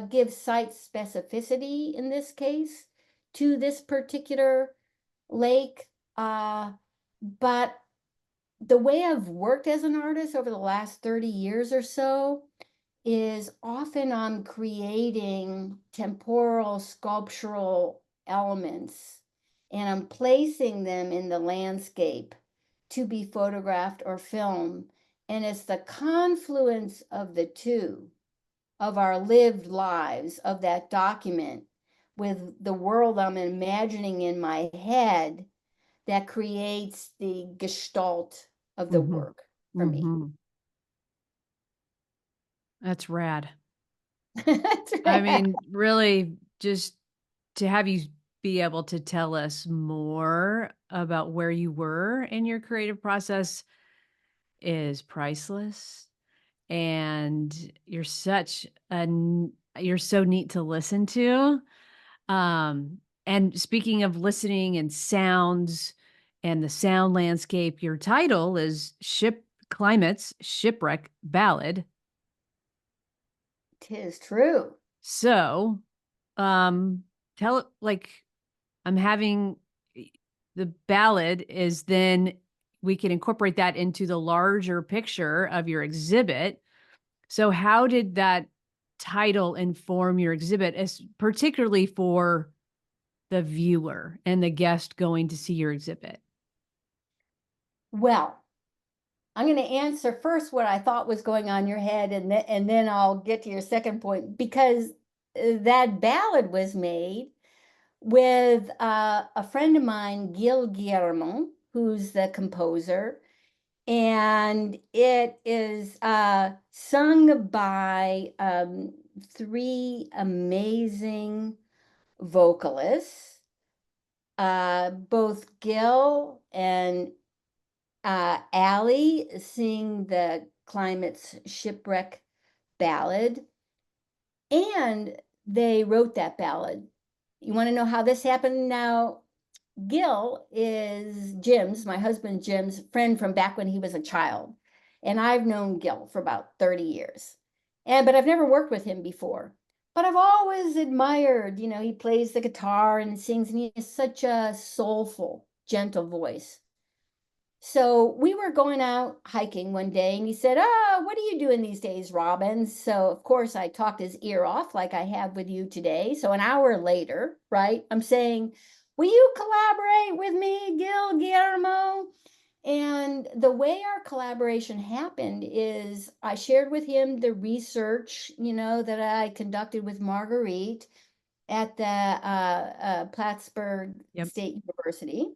give site specificity in this case to this particular lake. But the way I've worked as an artist over the last 30 years or so is often I'm creating temporal sculptural elements, and I'm placing them in the landscape to be photographed or filmed. And it's the confluence of the two, of our lived lives, of that document with the world I'm imagining in my head, that creates the gestalt of the Mhm. work for me. Mhm. That's rad. That's I right. mean, really just to have you be able to tell us more about where you were in your creative process is priceless. And you're so neat to listen to. And speaking of listening and sounds and the sound landscape, your title is Climate's Shipwreck Ballad. Tis true. So, um, tell it like I'm having e the ballad is then we can incorporate that into the larger picture of your exhibit. So how did that title inform your exhibit, as particularly for the viewer and the guest going to see your exhibit? Well, I'm going to answer first what I thought was going on in your head, and then I'll get to your second point, because that ballad was made with a friend of mine, Gil Guillermo, who's the composer, and it is sung by three amazing vocalists. Both Gil and Allie sing the Climate's Shipwreck Ballad, and they wrote that ballad. You want to know how this happened? Now, Gil is Jim's, my husband Jim's friend from back when he was a child. And I've known Gil for about 30 years. But I've never worked with him before. But I've always admired, he plays the guitar and sings, and he has such a soulful, gentle voice. So we were going out hiking one day, and he said, "Oh, what are you doing these days, Robin?" So, of course, I talked his ear off like I have with you today. So, an hour later, right, I'm saying, "Will you collaborate with me, Gil Guillermo?" And the way our collaboration happened is I shared with him the research, that I conducted with Marguerite at the Plattsburgh Yep. State University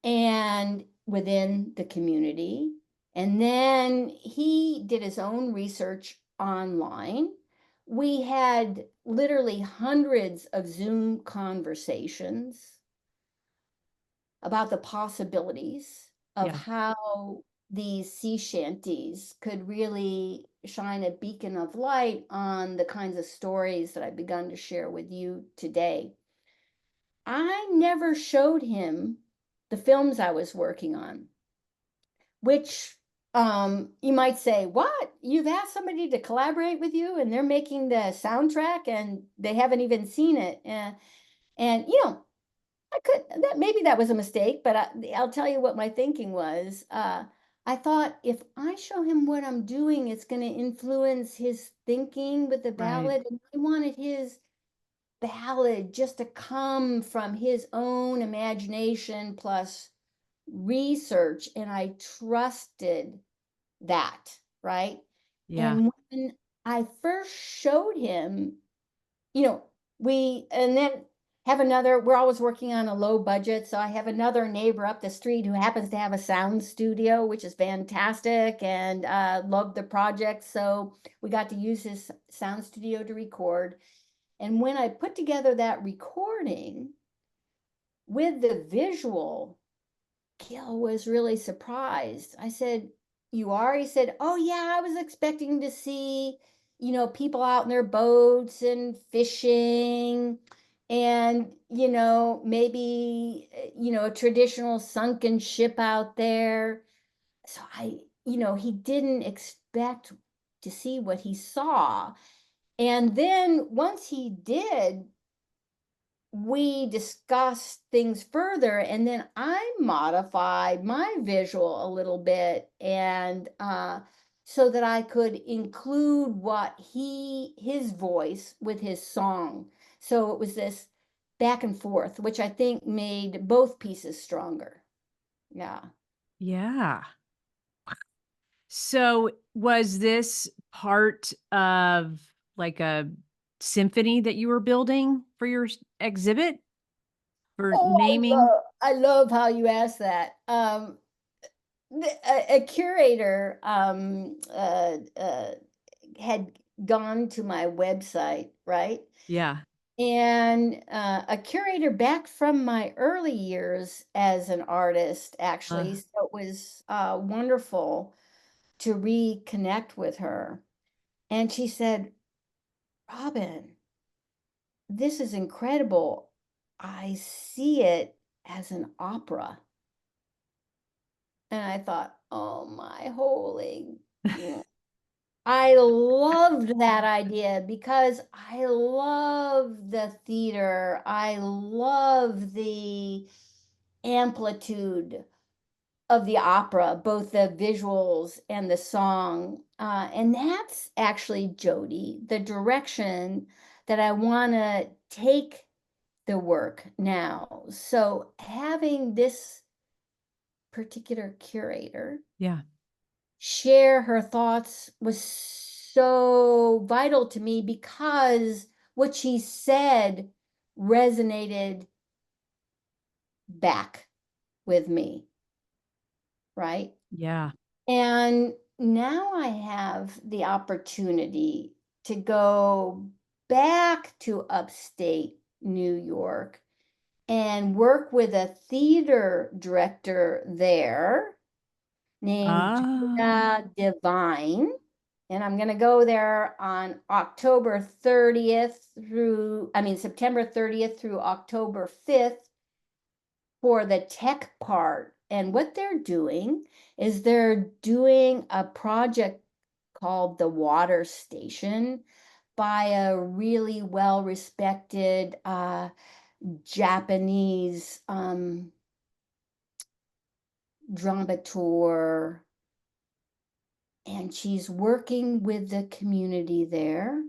and within the community. And then he did his own research online. We had literally hundreds of Zoom conversations about the possibilities of Yeah. how these sea shanties could really shine a beacon of light on the kinds of stories that I've begun to share with you today. I never showed him the films I was working on, which you might say, "What? You've asked somebody to collaborate with you and they're making the soundtrack and they haven't even seen it." And I could that maybe that was a mistake, but I'll tell you what my thinking was. I thought if I show him what I'm doing, it's going to influence his thinking with the Right. ballad. And I wanted his ballad just to come from his own imagination plus research, and I trusted that, right? Yeah. And when I first showed him, you know, and then have another, we're always working on a low budget. So I have another neighbor up the street who happens to have a sound studio, which is fantastic, and loved the project. So we got to use his sound studio to record. And when I put together that recording with the visual, Gil was really surprised. I said, "You are?" He said, "Oh, yeah, I was expecting to see, people out in their boats and fishing and, maybe, a traditional sunken ship out there." So he didn't expect to see what he saw. And then once he did, we discussed things further, and then I modified my visual a little bit, and so that I could include what his voice with his song. So it was this back and forth, which I think made both pieces stronger. Yeah. Yeah. So was this part of like a symphony that you were building for your exhibit for Oh, naming? I love how you asked that. A curator had gone to my website, right? Yeah. And a curator back from my early years as an artist, actually. Uh, So it was wonderful to reconnect with her. And she said, "Robin, this is incredible. I see it as an opera." And I thought, "Oh, my holy." I loved that idea because I love the theater. I love the amplitude of the opera, both the visuals and the song. And that's actually, Jody, the direction that I want to take the work now. So having this particular curator yeah. share her thoughts was so vital to me because what she said resonated back with me, right? Yeah. And now I have the opportunity to go back to upstate New York and work with a theater director there named Oh, Judah Divine. And I'm going to go there on September 30th through October 5th. for the tech part. And what they're doing is they're doing a project called the Water Station by a really well-respected Japanese dramaturg, and she's working with the community there,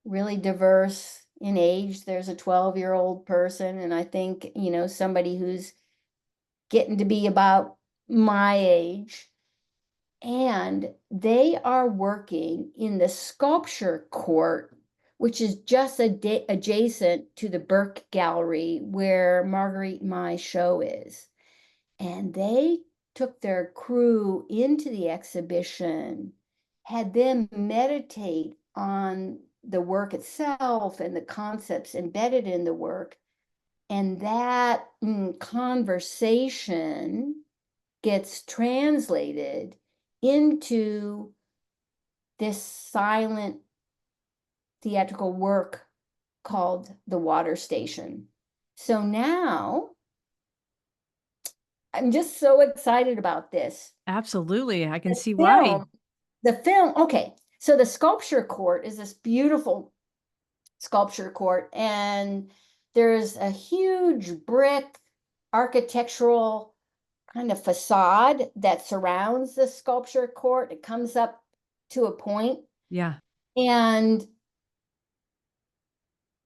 really diverse in age. There's a 12-year-old person, and I think, somebody who's getting to be about my age. And they are working in the sculpture court, which is just adjacent to the Burke Gallery where Marguerite My show is. And they took their crew into the exhibition, had them meditate on the work itself and the concepts embedded in the work. And that conversation gets translated into this silent theatrical work called The Water Station. So now I'm just so excited about this. Absolutely. I can The see why. film, okay. So the sculpture court is this beautiful sculpture court, and there's a huge brick architectural kind of facade that surrounds the sculpture court. It comes up to a point, Yeah. and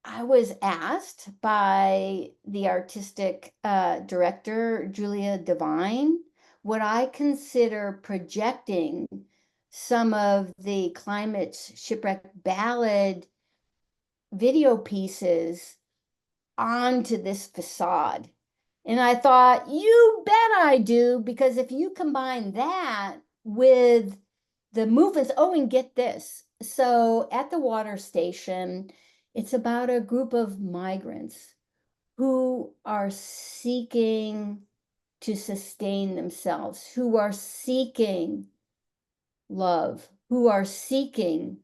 I was asked by the artistic director, Julia Devine, would I consider projecting some of the Climate Shipwreck Ballad video pieces onto this facade? And I thought, you bet I do, because if you combine that with the movements, oh, and get this. So at the water station, it's about a group of migrants who are seeking to sustain themselves, who are seeking love, who are seeking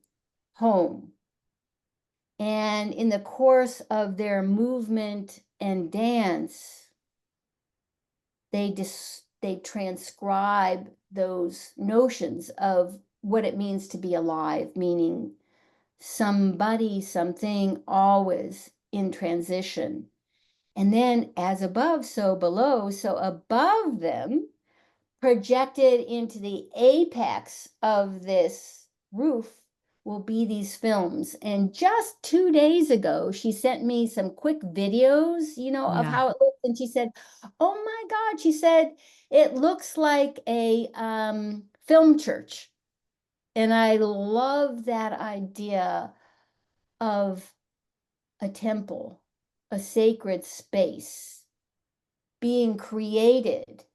home. And in the course of their movement and dance, they transcribe those notions of what it means to be alive, meaning somebody, something, always in transition. And then as above, so below. So above them, projected into the apex of this roof, will be these films. And just 2 days ago, she sent me some quick videos, of Yeah. how it looks. And she said, oh my God, she said, it looks like a film church. And I love that idea of a temple, a sacred space being created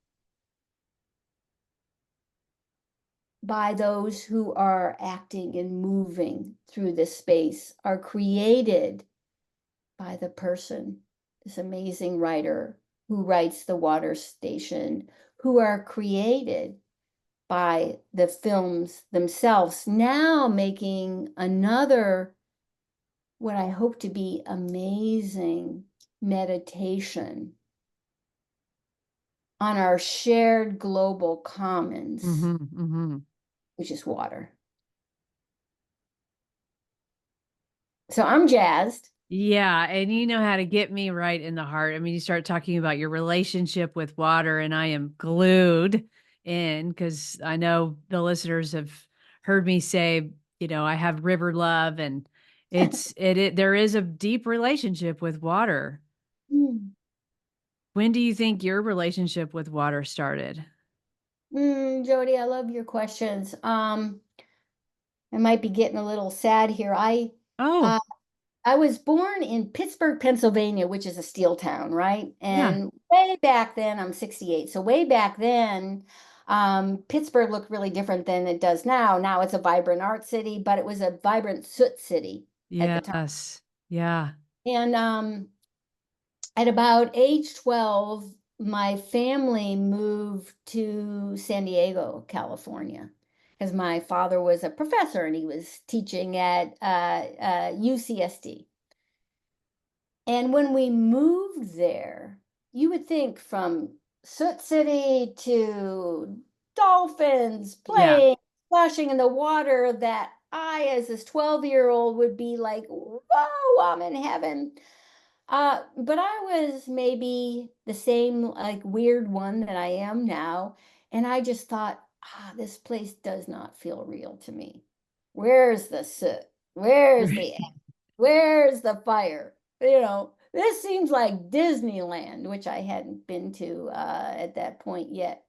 by those who are acting and moving through this space, are created by the person, this amazing writer who writes The Water Station, who are created by the films themselves, now making another, what I hope to be amazing meditation on our shared global commons, Mm-hmm. Mm-hmm. which is water. So I'm jazzed. Yeah, and you know how to get me right in the heart. I mean, you start talking about your relationship with water, and I am glued in because I know the listeners have heard me say, I have river love, and there is a deep relationship with water. Mm. When do you think your relationship with water started? Jody, I love your questions. I might be getting a little sad here. Uh, Oh, I was born in Pittsburgh, Pennsylvania, which is a steel town, right? yeah, And way back then, I'm 68. So way back then, Pittsburgh looked really different than it does now. Now it's a vibrant art city, but it was a vibrant soot city at the time. yes, yeah, And at about age 12, my family moved to San Diego, California, because my father was a professor and he was teaching at UCSD. And when we moved there, you would think from Soot City to dolphins Yeah. playing, splashing in the water, that I, as this 12-year-old, would be like, whoa, I'm in heaven. But I was maybe the same like weird one that I am now. And I just thought, this place does not feel real to me. Where's the soot? Where's the Where's the fire? This seems like Disneyland, which I hadn't been to at that point yet.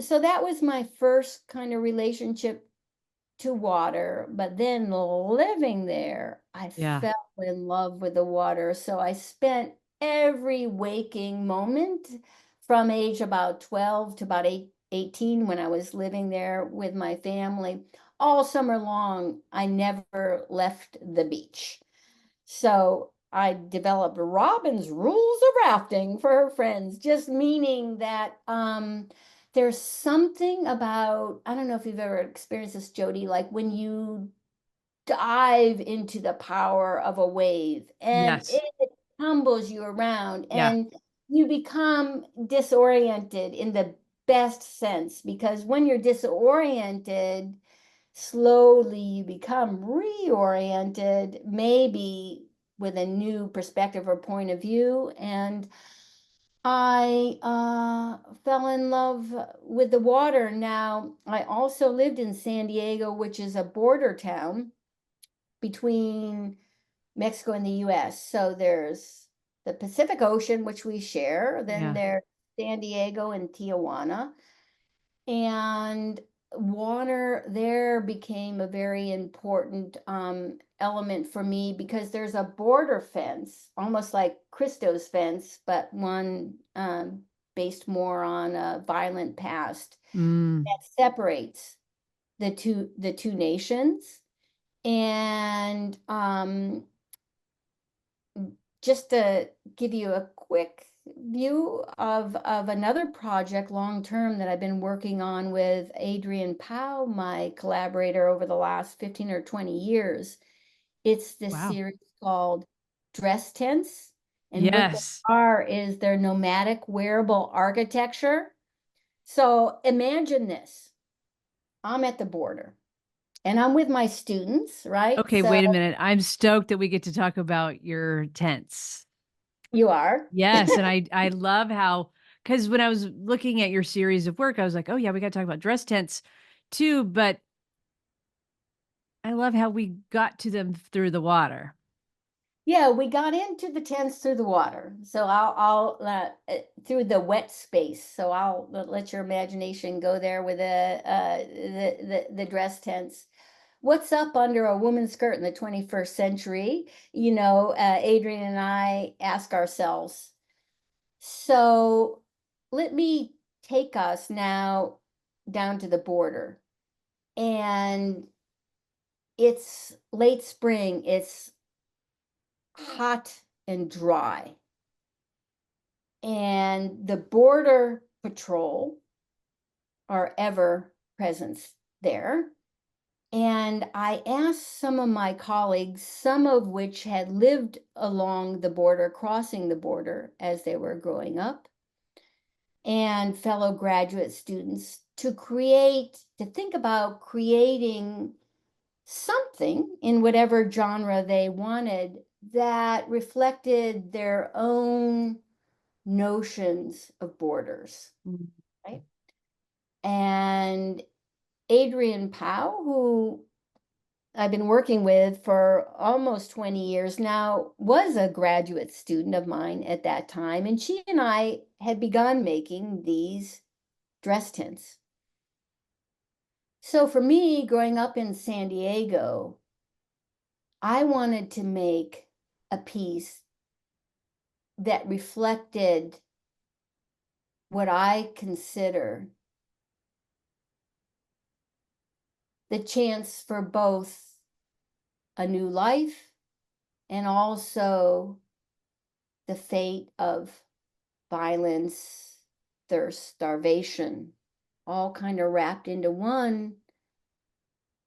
So that was my first kind of relationship to water. But then living there, I Yeah. fell in love with the water. So I spent every waking moment from age about 12 to about 18 when I was living there with my family. All summer long, I never left the beach. So I developed Robin's rules of rafting for her friends, just meaning that there's something about, I don't know if you've ever experienced this, Jody, like when you dive into the power of a wave and Yes. it tumbles you around Yeah. and you become disoriented in the best sense, because when you're disoriented, slowly you become reoriented, maybe with a new perspective or point of view. And I fell in love with the water. Now, I also lived in San Diego, which is a border town between Mexico and the US. So there's the Pacific Ocean, which we share, then Yeah. there's San Diego and Tijuana. And water there became a very important element for me, because there's a border fence, almost like Christo's fence, but one based more on a violent past, Mm. that separates the two nations. And just to give you a quick view of another project long term that I've been working on with Adrian Powell, my collaborator, over the last 15 or 20 years. It's this Wow. series called Dress Tents. And what they Yes. are is their nomadic wearable architecture. So imagine this. I'm at the border and I'm with my students, right? Okay, So wait a minute. I'm stoked that we get to talk about your tents. you are. Yes, and I love how, because when I was looking at your series of work, I was like, "Oh, yeah, we gotta talk about dress tents too," but I love how we got to them through the water. Yeah, we got into the tents through the water. So through the wet space. So I'll let your imagination go there with the dress tents. What's up under a woman's skirt in the 21st century? Adrian and I ask ourselves. So let me take us now down to the border. And it's late spring. It's hot and dry. And the border patrol are ever present there. And I asked some of my colleagues, some of which had lived along the border, crossing the border as they were growing up, and fellow graduate students, to think about creating something in whatever genre they wanted that reflected their own notions of borders, Mm. right? And Adrian Powell, who I've been working with for almost 20 years now, was a graduate student of mine at that time. And she and I had begun making these dress tints. So for me, growing up in San Diego, I wanted to make a piece that reflected what I consider the chance for both a new life and also the fate of violence, thirst, starvation, all kind of wrapped into one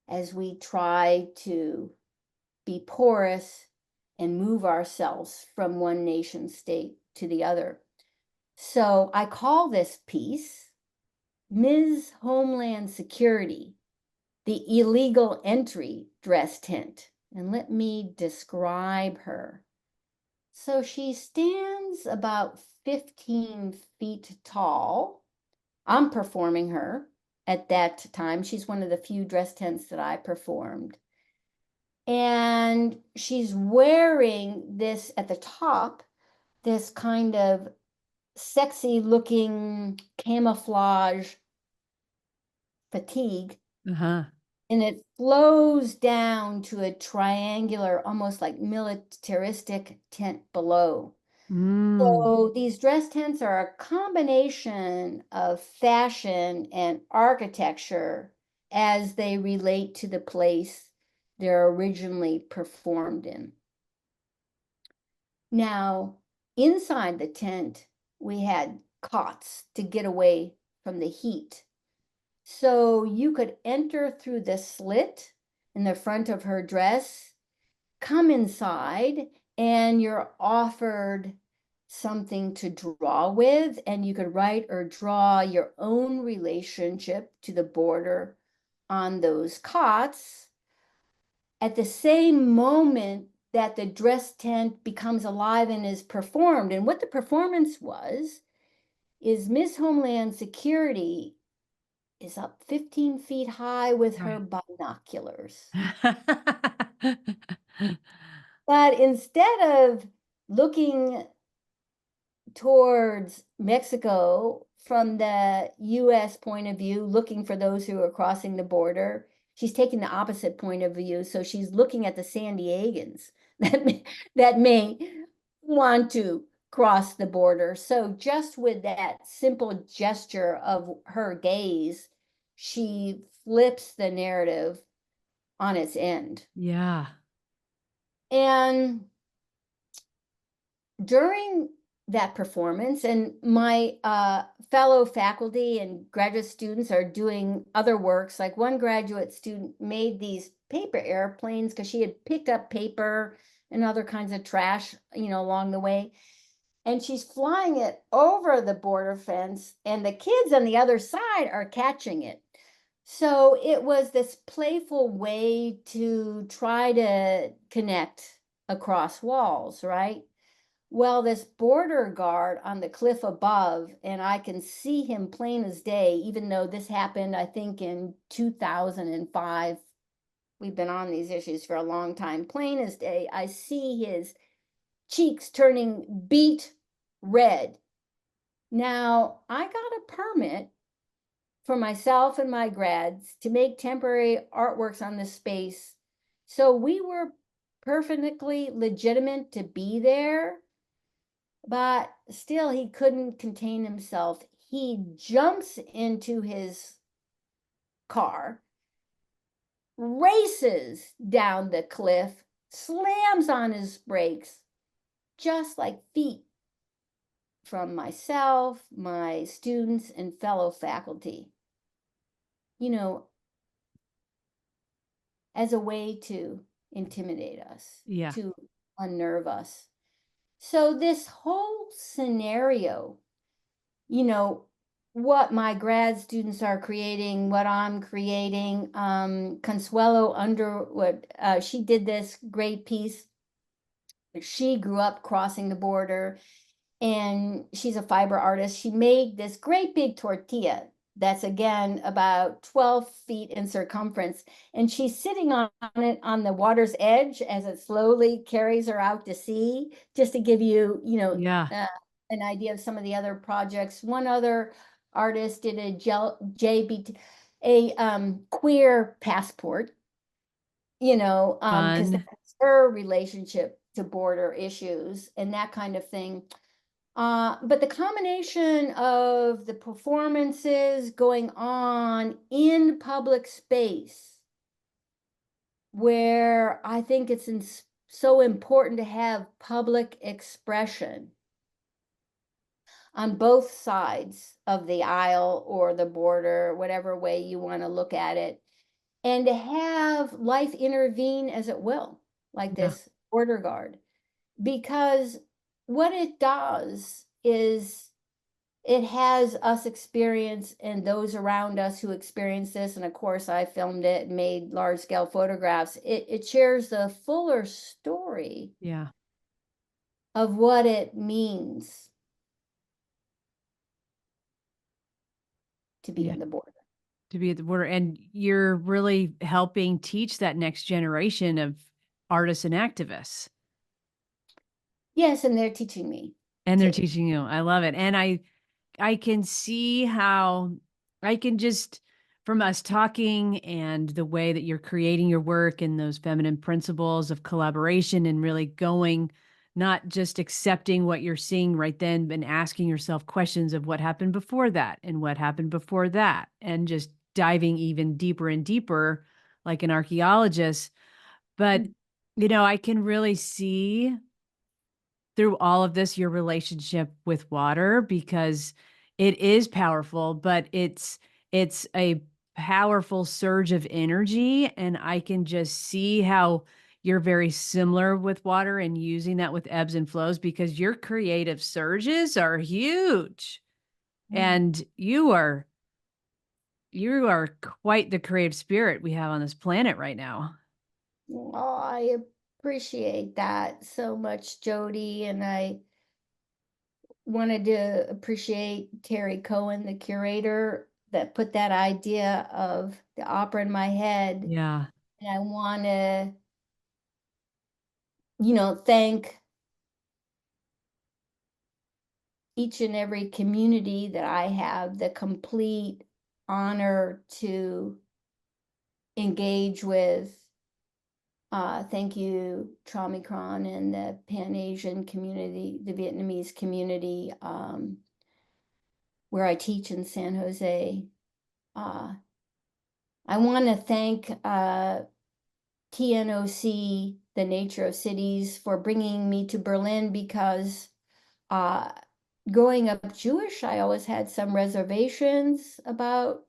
as we try to be porous and move ourselves from one nation state to the other. So I call this piece Ms. Homeland Security, the illegal entry dress tent. And let me describe her. So she stands about 15 feet tall. I'm performing her at that time. She's one of the few dress tents that I performed. And she's wearing this at the top, this kind of sexy looking camouflage fatigue, Uh-huh. and it flows down to a triangular, almost like militaristic tent below. Mm. So these dress tents are a combination of fashion and architecture as they relate to the place they're originally performed in. Now, inside the tent, we had cots to get away from the heat. So you could enter through the slit in the front of her dress, come inside, and you're offered something to draw with, and you could write or draw your own relationship to the border on those cots. At the same moment that the dress tent becomes alive and is performed. And what the performance was is Miss Homeland Security is up 15 feet high with her Right. binoculars. But instead of looking towards Mexico from the US point of view, looking for those who are crossing the border, she's taking the opposite point of view. So she's looking at the San Diegans that may want to cross the border. So just with that simple gesture of her gaze, she flips the narrative on its end. Yeah. And during that performance, and my fellow faculty and graduate students are doing other works. Like one graduate student made these paper airplanes because she had picked up paper and other kinds of trash, along the way. And she's flying it over the border fence, and the kids on the other side are catching it. So it was this playful way to try to connect across walls, right? Well, this border guard on the cliff above, and I can see him plain as day, even though this happened, I think, in 2005. We've been on these issues for a long time. Plain as day, I see his cheeks turning beet red. Now, I got a permit for myself and my grads to make temporary artworks on this space. So we were perfectly legitimate to be there. But still, he couldn't contain himself. He jumps into his car, races down the cliff, slams on his brakes, just like feet from myself, my students, and fellow faculty, you know, as a way to intimidate us, Yeah. to unnerve us. So, this whole scenario, you know, what my grad students are creating, what I'm creating. Consuelo Underwood, she did this great piece. She grew up crossing the border, and she's a fiber artist. She made this great big tortilla that's again about 12 feet in circumference, and she's sitting on it on the water's edge as it slowly carries her out to sea, just to give you, Yeah. an idea of some of the other projects. One other artist did a JBT, a queer passport, because Fun. that's her relationship to border issues and that kind of thing. But the combination of the performances going on in public space, where I think it's so important to have public expression on both sides of the aisle or the border, whatever way you want to look at it, and to have life intervene as it will, like Yeah. this border guard. Because what it does is it has us experience and those around us who experience this. And of course, I filmed it, made large scale photographs. It shares the fuller story Yeah. of what it means to be Yeah. in the border. To be at the border. And you're really helping teach that next generation of artists and activists. Yes, and they're teaching me And they're too. teaching you. I love it. And I can see how I can just from us talking and the way that you're creating your work and those feminine principles of collaboration and really going, not just accepting what you're seeing right then, but asking yourself questions of what happened before that and what happened before that, and just diving even deeper and deeper like an archaeologist. But, I can really see through all of this your relationship with water, because it is powerful, but it's a powerful surge of energy, and I can just see how you're very similar with water and using that with ebbs and flows, because your creative surges are huge, Mm. and you are quite the creative spirit we have on this planet right now. Oh, I appreciate that so much, Jody. And I wanted to appreciate Terry Cohen, the curator, that put that idea of the opera in my head. Yeah. And I want to, thank each and every community that I have the complete honor to engage with. Thank you, Tramikron and the Pan Asian community, the Vietnamese community, where I teach in San Jose. Uh, I want to thank TNOC, the Nature of Cities, for bringing me to Berlin because uh, growing up Jewish, I always had some reservations about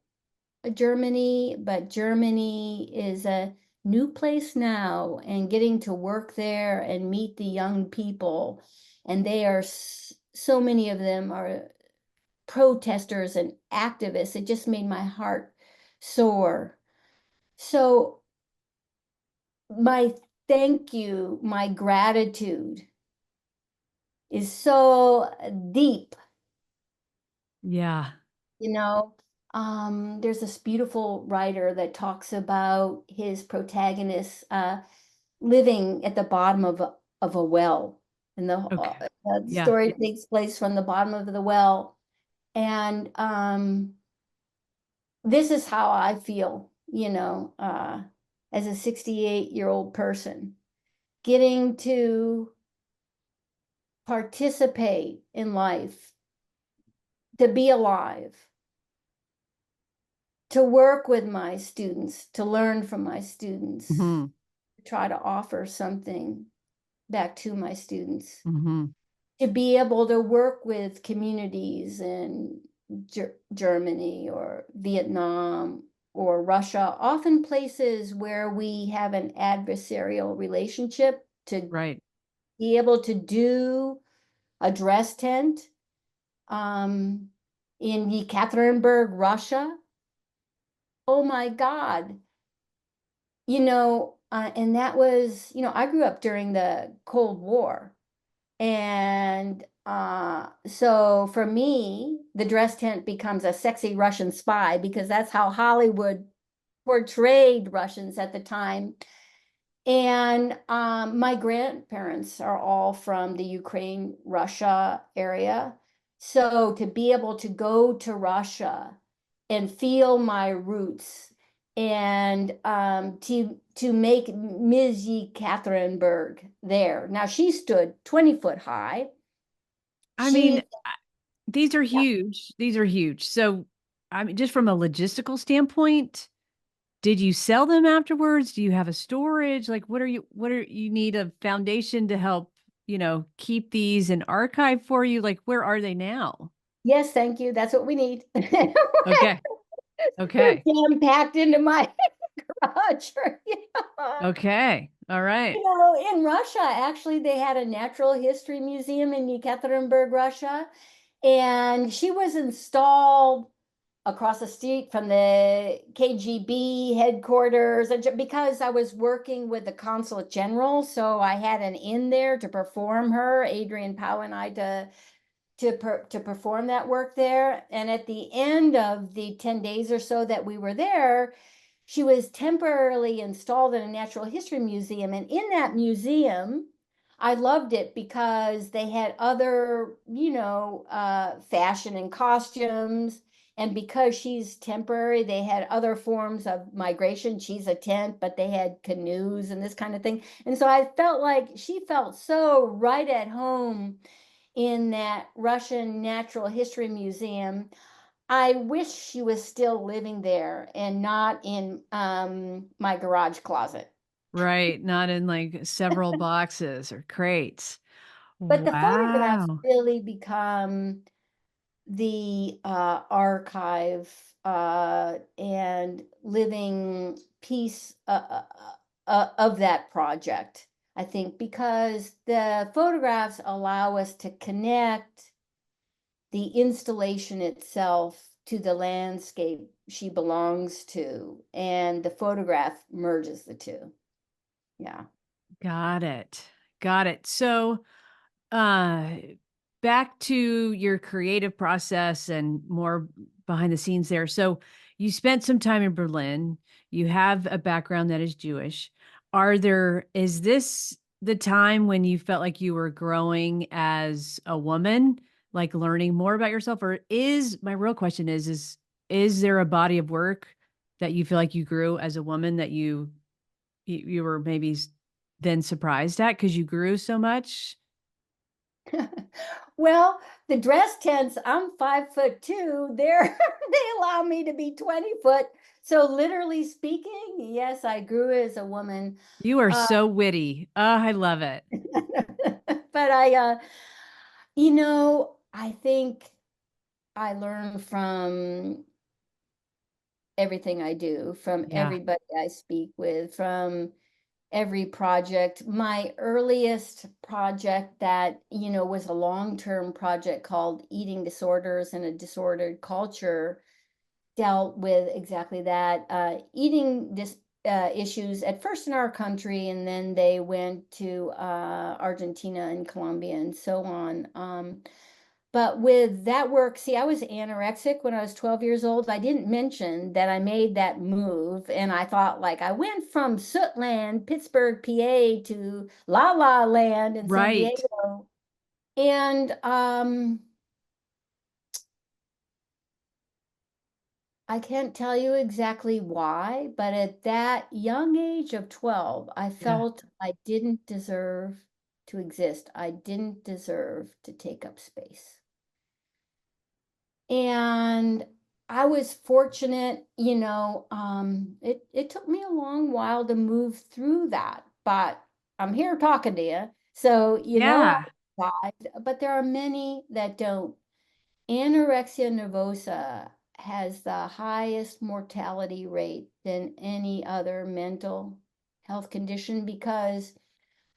Germany, but Germany is a new place now, and getting to work there and meet the young people, and they are so many of them are protesters and activists. It just made my heart soar. So my thank you, my gratitude is so deep. Yeah. You know, there's this beautiful writer that talks about his protagonist living at the bottom of a well, and Okay. the Yeah. story takes place from the bottom of the well. And this is how I feel, as a 68-year-old person, getting to participate in life, to be alive, to work with my students, to learn from my students, Hmm. try to offer something back to my students, Hmm. to be able to work with communities in Germany or Vietnam or Russia, often places where we have an adversarial relationship, to Right. be able to do a dress tent um, in Yekaterinburg, Russia. Oh my God. And that was, I grew up during the Cold War. And so for me, the dress tent becomes a sexy Russian spy because that's how Hollywood portrayed Russians at the time. And my grandparents are all from the Ukraine, Russia area. So to be able to go to Russia and feel my roots, and to make Ms. Yekaterinburg there. Now she stood 20 foot high. I mean, She, these are yeah. huge. These are huge. So, I mean, just from a logistical standpoint, did you sell them afterwards? Do you have a storage? Like, you need a foundation to help, keep these in archive for you? Like, where are they now? Yes, thank you. That's what we need. Okay. They're Okay. jam packed into my garage. Yeah. Okay. All right. In Russia, actually, they had a natural history museum in Yekaterinburg, Russia. And she was installed across the street from the KGB headquarters because I was working with the consulate general. So I had an in there to perform her, Adrian Powell and I, to perform that work there. And at the end of the 10 days or so that we were there, she was temporarily installed in a natural history museum. And in that museum, I loved it because they had other, fashion and costumes. And because she's temporary, they had other forms of migration. She's a tent, but they had canoes and this kind of thing. And so I felt like she felt so right at home in that Russian Natural History Museum. I wish she was still living there and not in my garage closet. Right. Not in like several boxes or crates. But the photographs Wow. really become the archive and living piece of that project, I think, because the photographs allow us to connect the installation itself to the landscape she belongs to, and the photograph merges the two. Yeah. Got it. Got it. So, uh, back to your creative process and more behind the scenes there. So, you spent some time in Berlin. You have a background that is Jewish. Is this the time when you felt like you were growing as a woman, like learning more about yourself? Or my real question is there a body of work that you feel like you grew as a woman that you were maybe then surprised at because you grew so much? Well, the dress tents, I'm 5'2". They're they allow me to be 20 foot. So literally speaking, yes, I grew as a woman. You are Uh, so witty. Oh, I love it. but I think I learned from everything I do, from Yeah. everybody I speak with, from every project. My earliest project that, was a long-term project called Eating Disorders and a Disordered Culture dealt with exactly that, eating issues at first in our country, and then they went to Argentina and Colombia and so on. But with that work, see, I was anorexic when I was 12 years old. I didn't mention that I made that move. And I thought, like, I went from Sootland, Pittsburgh, PA to La La Land in San Right. Diego. And I can't tell you exactly why, but at that young age of 12, I Yeah. felt I didn't deserve to exist. I didn't deserve to take up space. And I was fortunate, it took me a long while to move through that, but I'm here talking to you. So Yeah. I survived, but there are many that don't. Anorexia nervosa has the highest mortality rate than any other mental health condition because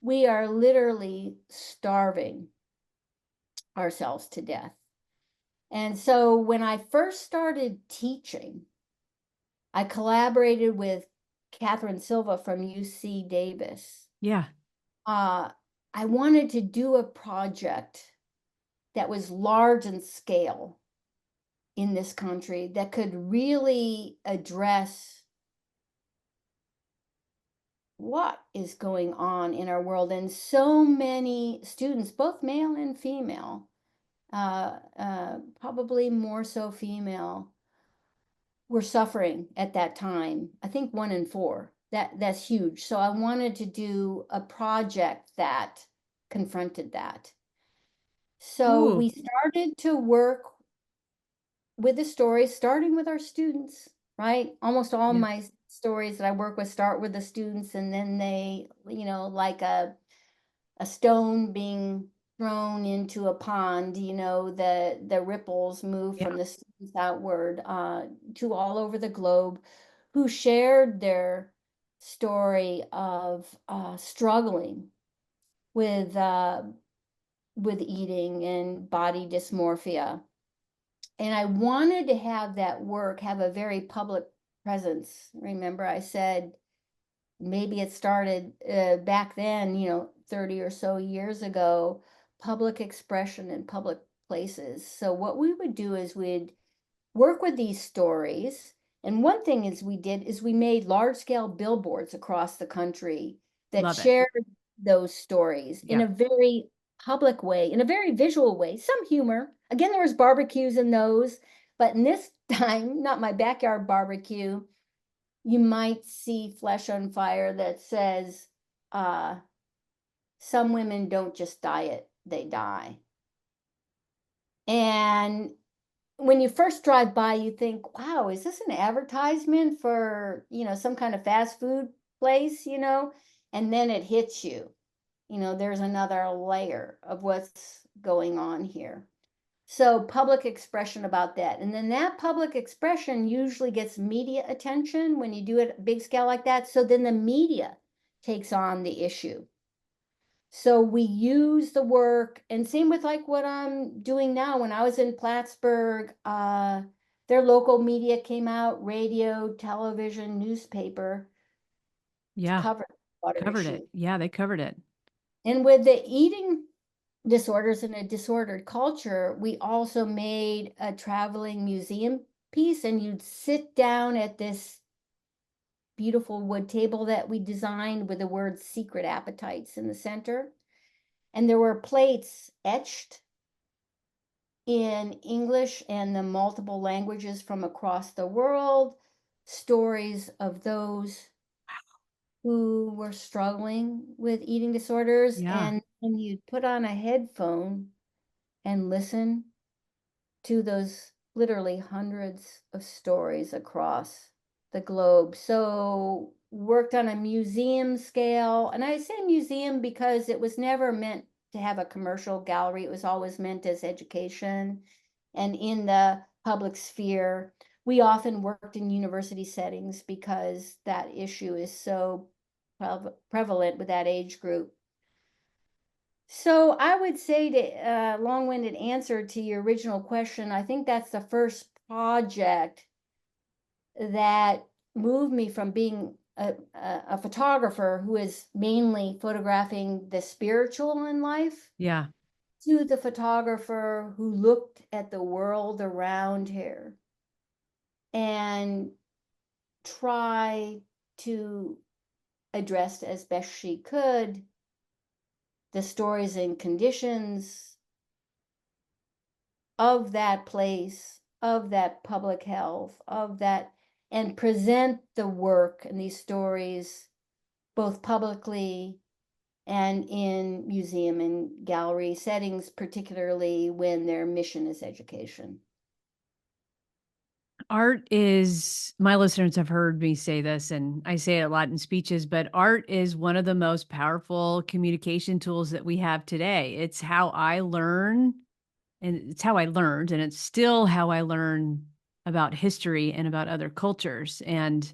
we are literally starving ourselves to death. And so when I first started teaching, I collaborated with Catherine Silva from UC Davis. Yeah. Uh, I wanted to do a project that was large in scale in this country that could really address what is going on in our world. And so many students, both male and female, probably more so female, were suffering at that time. I think 1 in 4. That's huge. So I wanted to do a project that confronted that. So Ooh. we started to work with the stories, starting with our students, right? Almost all Yeah. my stories that I work with start with the students, and then they, like a stone being thrown into a pond, the ripples move Yeah. from the students outward to all over the globe, who shared their story of struggling with with eating and body dysmorphia. And I wanted to have that work have a very public presence. Remember, I said maybe it started back then, 30 or so years ago, public expression in public places. So what we would do is we'd work with these stories. And one thing is we did is we made large scale billboards across the country that Love it. shared those stories in Yeah. a very public way, in a very visual way, some humor. Again, there was barbecues in those, but in this time, not my backyard barbecue, you might see Flesh on Fire that says, uh, some women don't just diet, they die. And when you first drive by, you think, wow, is this an advertisement for, some kind of fast food place, And then it hits you, there's another layer of what's going on here. So public expression about that. And then that public expression usually gets media attention when you do it at big scale like that. So then the media takes on the issue. So we use the work, and same with like what I'm doing now. When I was in Plattsburgh, their local media came out, radio, television, newspaper, to Yeah. cover the water Covered issue. it. Yeah, they covered it. And with the eating disorders in a disordered culture, we also made a traveling museum piece, and you'd sit down at this beautiful wood table that we designed with the word secret appetites in the center. And there were plates etched in English and the multiple languages from across the world, stories of those who were struggling with eating disorders. Yeah. And you'd put on a headphone and listen to those literally hundreds of stories across the globe. So worked on a museum scale. And I say museum because it was never meant to have a commercial gallery. It was always meant as education. And in the public sphere, we often worked in university settings because that issue is so prevalent with that age group. So I would say to long-winded answer to your original question, I think that's the first project that moved me from being a photographer who is mainly photographing the spiritual in life Yeah. to the photographer who looked at the world around her and tried to address as best she could the stories and conditions of that place, of that public health, of that, and present the work and these stories both publicly and in museum and gallery settings, particularly when their mission is education. Art is, my listeners have heard me say this, and I say it a lot in speeches, but art is one of the most powerful communication tools that we have today. It's how I learn, and it's how I learned, and it's still how I learn about history and about other cultures. And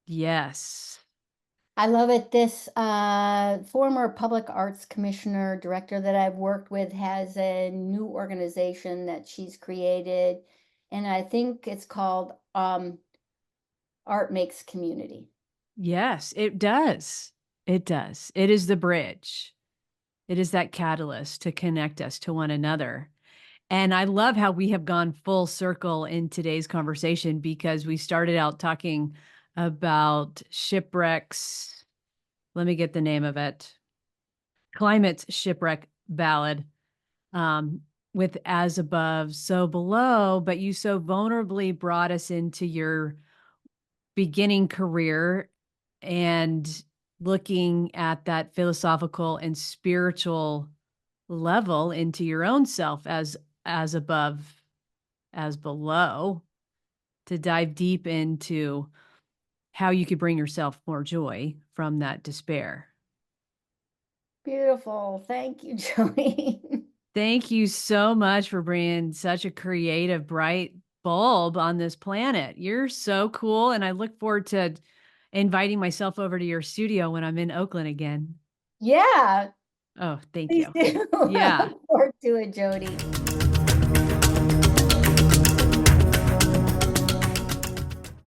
yes, I love it. This former public arts commissioner director that I've worked with has a new organization that she's created, and I think it's called Art Makes Community. yes, it does. It does. It is the bridge. It is that catalyst to connect us to one another. And I love how we have gone full circle in today's conversation because we started out talking about shipwrecks. Let me get the name of it. Climate's Shipwreck Ballad, um, with As Above, So Below. But you so vulnerably brought us into your beginning career and looking at that philosophical and spiritual level into your own self as above as below, to dive deep into how you could bring yourself more joy from that despair. Beautiful. Thank you, Joey. Thank you so much for bringing such a creative, bright bulb on this planet. You're so cool. And I look forward to inviting myself over to your studio when I'm in Oakland again. Yeah. Oh, thank Please you. do. I Yeah. look forward to it, Jody.